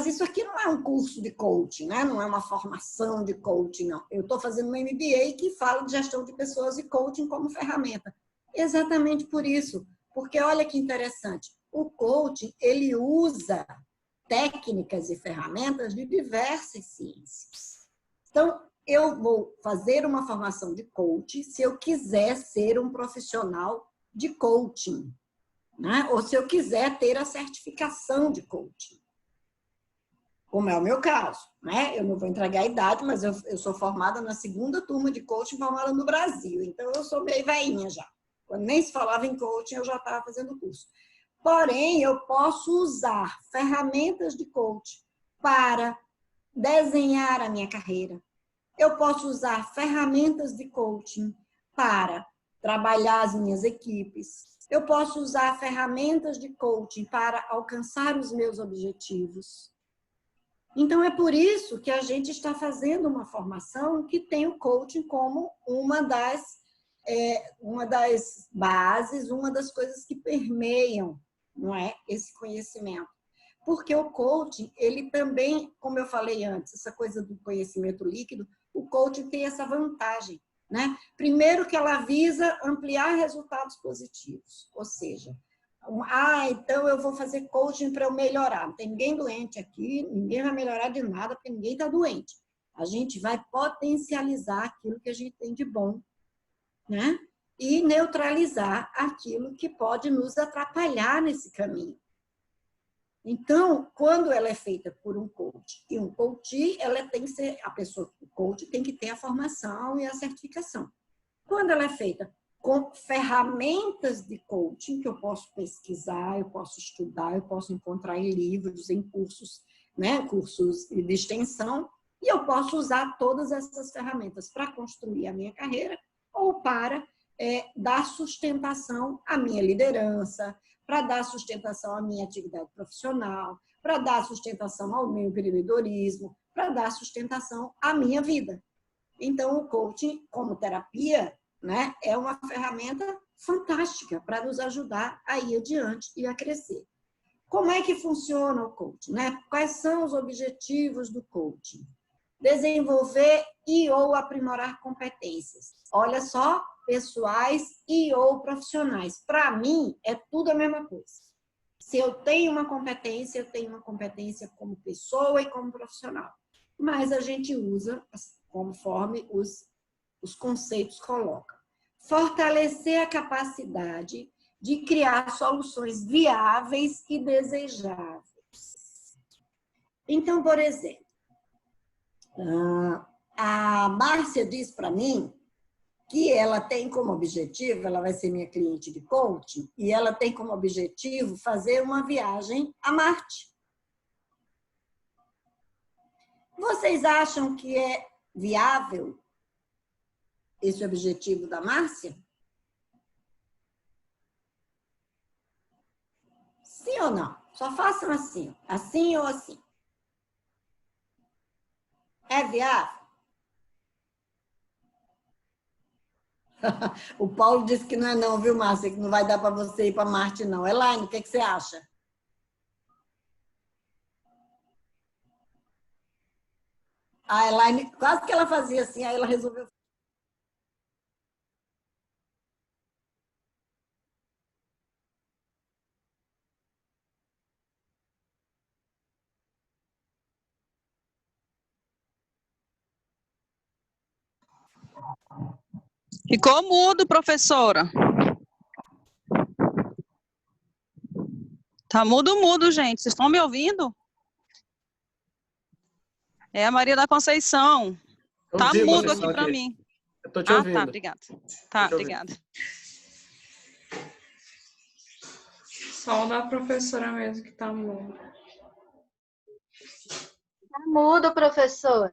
isso aqui não é um curso de coaching, né? Não é uma formação de coaching, não. Eu estou fazendo um MBA que fala de gestão de pessoas e coaching como ferramenta. Exatamente por isso, porque olha que interessante, o coaching, ele usa técnicas e ferramentas de diversas ciências. Então, eu vou fazer uma formação de coaching se eu quiser ser um profissional de coaching, né? Ou se eu quiser ter a certificação de coaching, como é o meu caso, né? Eu não vou entregar a idade, mas eu sou formada na 2ª turma de coaching formada no Brasil, então eu sou meio velhinha já. Quando nem se falava em coaching, eu já estava fazendo curso. Porém, eu posso usar ferramentas de coaching para desenhar a minha carreira. Eu posso usar ferramentas de coaching para trabalhar as minhas equipes. Eu posso usar ferramentas de coaching para alcançar os meus objetivos. Então, é por isso que a gente está fazendo uma formação que tem o coaching como uma das bases, uma das coisas que permeiam, não é, esse conhecimento. Porque o coaching, ele também, como eu falei antes, essa coisa do conhecimento líquido, o coaching tem essa vantagem, né? Primeiro que ela visa ampliar resultados positivos, ou seja, então eu vou fazer coaching para eu melhorar. Não tem ninguém doente aqui, ninguém vai melhorar de nada, porque ninguém está doente. A gente vai potencializar aquilo que a gente tem de bom, né? E neutralizar aquilo que pode nos atrapalhar nesse caminho. Então, quando ela é feita por um coach e um coachee, ela tem que ser, a pessoa, o coach tem que ter a formação e a certificação. Quando ela é feita com ferramentas de coaching, que eu posso pesquisar, eu posso estudar, eu posso encontrar em livros, em cursos, né, cursos de extensão, e eu posso usar todas essas ferramentas para construir a minha carreira ou para dar sustentação à minha liderança, para dar sustentação à minha atividade profissional, para dar sustentação ao meu empreendedorismo, para dar sustentação à minha vida. Então, o coaching, como terapia, né, é uma ferramenta fantástica para nos ajudar a ir adiante e a crescer. Como é que funciona o coaching, né? Quais são os objetivos do coaching? Desenvolver e ou aprimorar competências. Olha só, pessoais e ou profissionais. Para mim, é tudo a mesma coisa. Se eu tenho uma competência, eu tenho uma competência como pessoa e como profissional. Mas a gente usa conforme os conceitos colocam. Fortalecer a capacidade de criar soluções viáveis e desejáveis. Então, por exemplo, a Márcia diz para mim que ela tem como objetivo, ela vai ser minha cliente de coaching, e ela tem como objetivo fazer uma viagem a Marte. Vocês acham que é viável esse objetivo da Márcia? Sim ou não? Só façam assim, assim ou assim. É viável? O Paulo disse que não é não, viu, Márcia? Que não vai dar para você ir para Marte, não. Elaine, o que você acha? A Elaine, quase que ela fazia assim, aí ela resolveu. Ficou mudo, professora. Tá mudo, gente. Vocês estão me ouvindo? É a Maria da Conceição. Tá ouvindo, mudo Conceição, aqui para aqui. mim. Eu tô te ouvindo. Tá, obrigada. Tá, Tô te ouvindo. obrigada. Só o da professora mesmo que tá mudo. Tá mudo, professor.